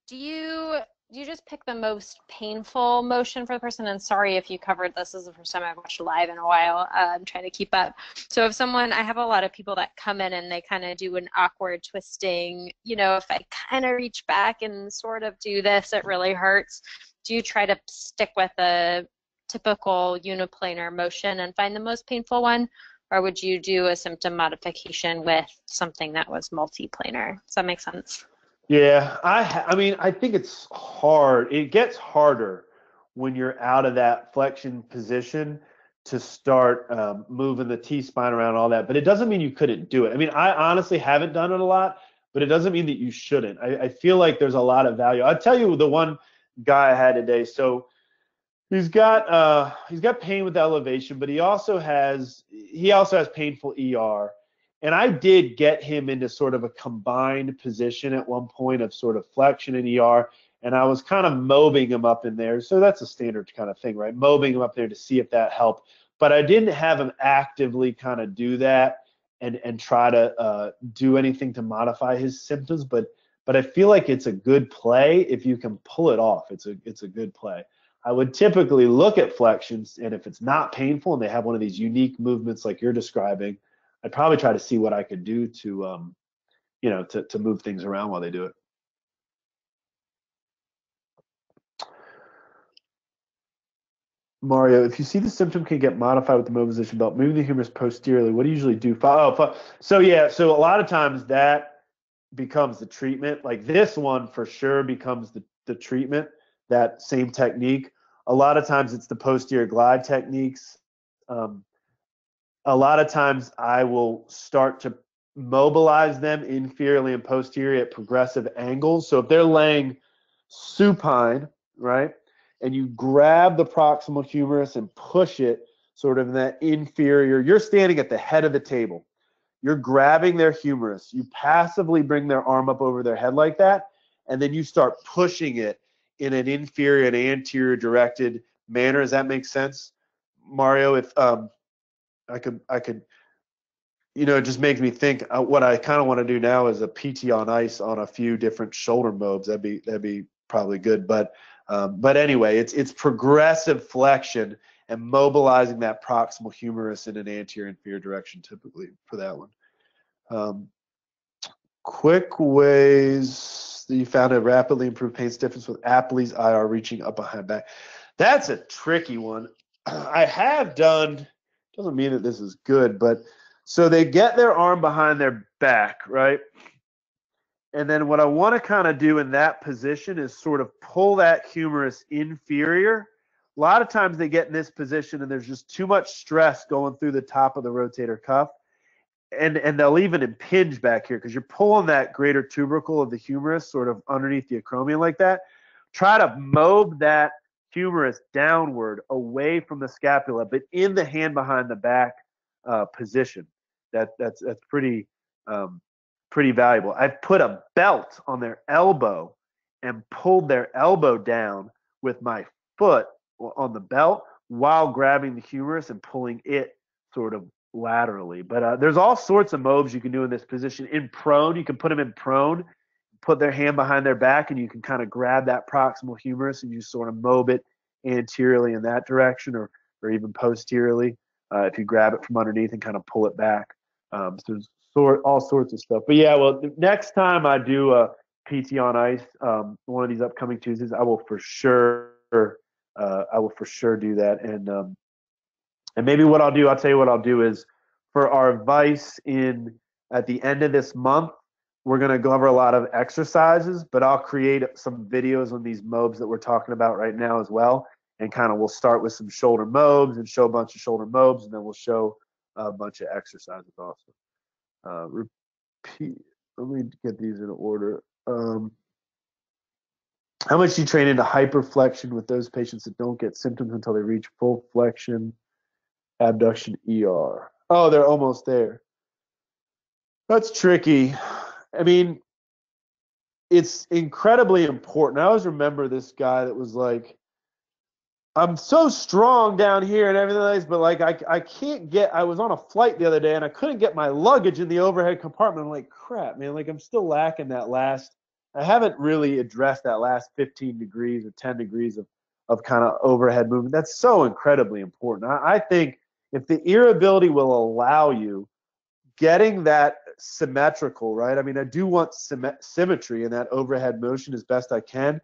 Do you just pick the most painful motion for the person? And sorry if you covered this. This is the first time I've watched live in a while. I'm trying to keep up. So if I have a lot of people that come in and they kind of do an awkward twisting, if I kind of reach back and sort of do this, it really hurts. Do you try to stick with a typical uniplanar motion and find the most painful one? Or would you do a symptom modification with something that was multiplanar? Does that make sense? Yeah, I mean, I think it's hard. It gets harder when you're out of that flexion position to start moving the T-spine around, all that. But it doesn't mean you couldn't do it. I mean, I honestly haven't done it a lot, but it doesn't mean that you shouldn't. I feel like there's a lot of value. I'll tell you the one guy I had today. So he's got pain with elevation, but he also has painful ER. And I did get him into sort of a combined position at one point of sort of flexion and ER, and I was kind of mobbing him up in there. So that's a standard kind of thing, right? Mobbing him up there to see if that helped. But I didn't have him actively kind of do that. and try to do anything to modify his symptoms, but I feel like it's a good play if you can pull it off. It's a good play. I would typically look at flexions, and if it's not painful and they have one of these unique movements like you're describing, I'd probably try to see what I could do to to move things around while they do it. Mario, if you see the symptom can get modified with the mobilization belt, moving the humerus posteriorly, what do you usually do? So a lot of times that becomes the treatment. Like this one for sure becomes the treatment, that same technique. A lot of times it's the posterior glide techniques. A lot of times I will start to mobilize them inferiorly and posteriorly at progressive angles. So if they're laying supine, right, and you grab the proximal humerus and push it sort of in that inferior, you're standing at the head of the table. You're grabbing their humerus. You passively bring their arm up over their head like that, and then you start pushing it in an inferior and anterior directed manner. Does that make sense, Mario? If I could, it just makes me think. What I kind of want to do now is a PT on ice on a few different shoulder mobs. That'd be probably good. But anyway, it's progressive flexion and mobilizing that proximal humerus in an anterior inferior direction, typically for that one. Quick ways that you found to rapidly improve pain stiffness with Apley's IR reaching up behind back. That's a tricky one. I have done, doesn't mean that this is good, but so they get their arm behind their back, right? And then what I want to kind of do in that position is sort of pull that humerus inferior. A lot of times they get in this position and there's just too much stress going through the top of the rotator cuff. And they'll even impinge back here because you're pulling that greater tubercle of the humerus sort of underneath the acromion like that. Try to mob that humerus downward away from the scapula, but in the hand behind the back position. That's pretty valuable. I've put a belt on their elbow and pulled their elbow down with my foot on the belt while grabbing the humerus and pulling it sort of laterally. But there's all sorts of mobs you can do in this position. In prone, you can put them in prone, put their hand behind their back, and you can kind of grab that proximal humerus and you sort of mob it anteriorly in that direction or even posteriorly if you grab it from underneath and kind of pull it back. So there's all sorts of stuff. But yeah, well, next time I do a PT on ice, one of these upcoming Tuesdays, I will for sure do that. And maybe what I'll do, I'll tell you what I'll do is for our advice at the end of this month, we're going to go over a lot of exercises, but I'll create some videos on these mobs that we're talking about right now as well. And kind of we'll start with some shoulder mobs and show a bunch of shoulder mobs, and then we'll show a bunch of exercises also. Repeat. Let me get these in order. How much do you train into hyperflexion with those patients that don't get symptoms until they reach full flexion, abduction, ER? Oh, they're almost there. That's tricky. I mean, it's incredibly important. I always remember this guy that was like, I'm so strong down here and everything else, but like I can't get, I was on a flight the other day and I couldn't get my luggage in the overhead compartment. I'm like, crap, man, like I'm still lacking that I haven't really addressed that last 15 degrees or 10 degrees of kind of overhead movement. That's so incredibly important. I think if the irritability will allow you, getting that symmetrical, right? I mean, I do want symmetry in that overhead motion as best I can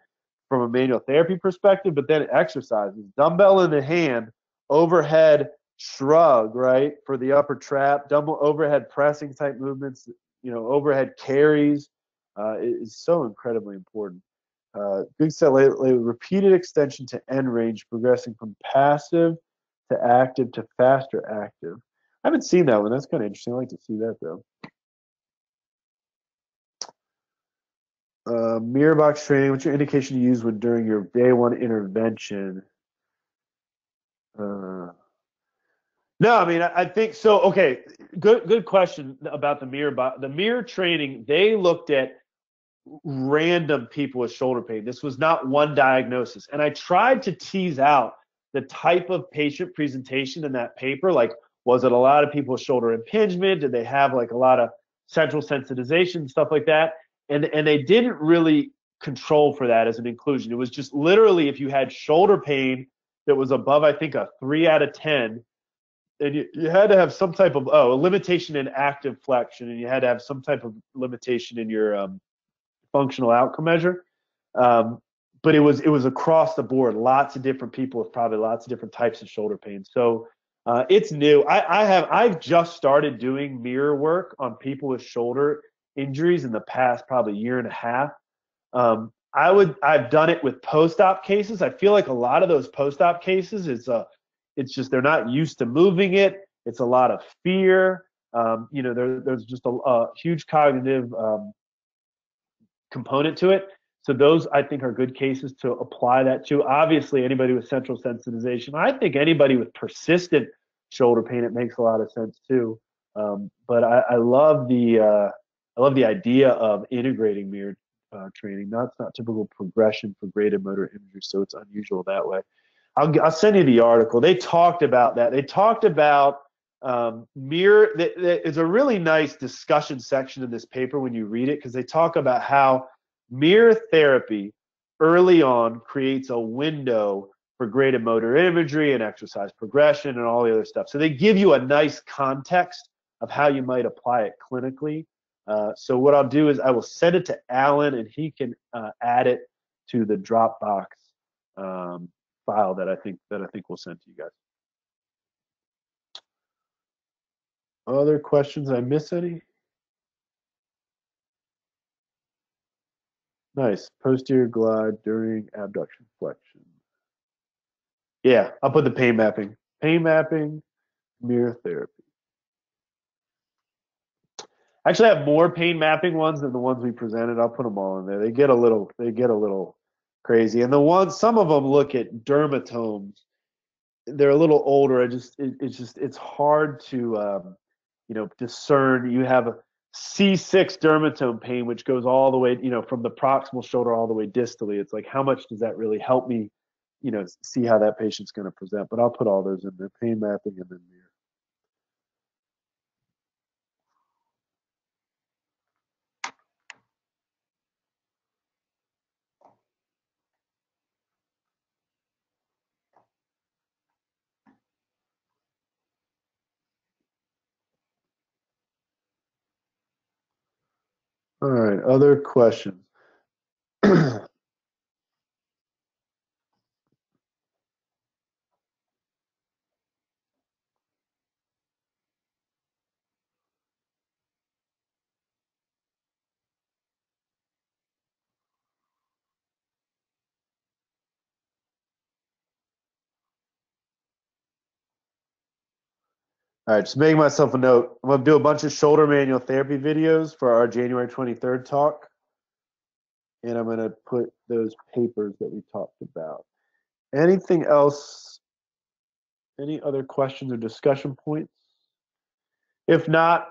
from a manual therapy perspective, but then exercises, dumbbell in the hand, overhead shrug, right, for the upper trap, dumbbell overhead pressing type movements, overhead carries is so incredibly important. Big set lately, repeated extension to end range, progressing from passive to active to faster active. I haven't seen that one. That's kind of interesting. I'd like to see that though. Mirror box training. What's your indication to use during your day one intervention? No, I mean I think so. Okay, good question about the mirror box. The mirror training. They looked at random people with shoulder pain. This was not one diagnosis, and I tried to tease out the type of patient presentation in that paper, like Was it a lot of people with shoulder impingement? Did they have like a lot of central sensitization, stuff like that? And they didn't really control for that as an inclusion. It was just literally if you had shoulder pain that was above, I think, a 3 out of 10, and you had to have some type of a limitation in active flexion, and you had to have some type of limitation in your functional outcome measure. But it was across the board. Lots of different people with probably lots of different types of shoulder pain. So it's new. I've just started doing mirror work on people with shoulder injuries in the past probably year and a half. I've done it with post-op cases. I feel like a lot of those post-op cases it's just they're not used to moving it. It's a lot of fear. There's just a huge cognitive component to it. So those I think are good cases to apply that to. Obviously, anybody with central sensitization. I think anybody with persistent shoulder pain, it makes a lot of sense too. But I love the idea of integrating mirror training. That's not typical progression for graded motor imagery, so it's unusual that way. I'll send you the article. They talked about that. They talked about mirror. It's a really nice discussion section in this paper when you read it, because they talk about how mirror therapy early on creates a window for graded motor imagery and exercise progression and all the other stuff. So they give you a nice context of how you might apply it clinically. So what I'll do is I will send it to Alan, and he can add it to the Dropbox file that I think we'll send to you guys. Other questions? I miss any? Nice. Posterior glide during abduction flexion. Yeah, I'll put the pain mapping. Pain mapping, mirror therapy. Actually, I have more pain mapping ones than the ones we presented. I'll put them all in there. They get a little crazy, and some of them look at dermatomes. They're a little older. It's hard to discern. You have a C6 dermatome pain, which goes all the way, from the proximal shoulder all the way distally. It's like, how much does that really help me, see how that patient's going to present? But I'll put all those in there: pain mapping and then mirror. All right, other questions? All right, just making myself a note. I'm going to do a bunch of shoulder manual therapy videos for our January 23rd talk. And I'm going to put those papers that we talked about. Anything else? Any other questions or discussion points? If not,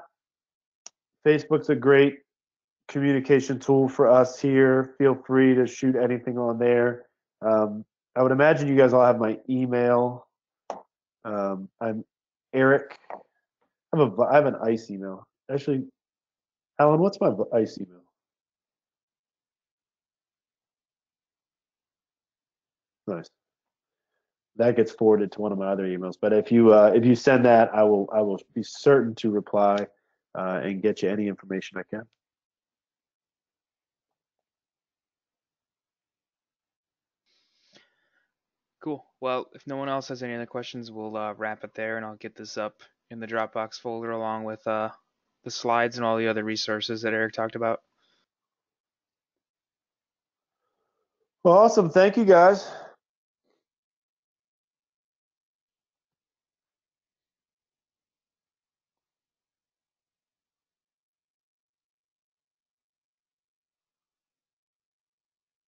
Facebook's a great communication tool for us here. Feel free to shoot anything on there. I would imagine you guys all have my email. I'm Eric. I have an ICE email. Actually, Alan, what's my ICE email? Nice. That gets forwarded to one of my other emails. But if you send that, I will be certain to reply and get you any information I can. Cool. Well, if no one else has any other questions, we'll wrap it there, and I'll get this up in the Dropbox folder along with the slides and all the other resources that Eric talked about. Well, awesome. Thank you, guys.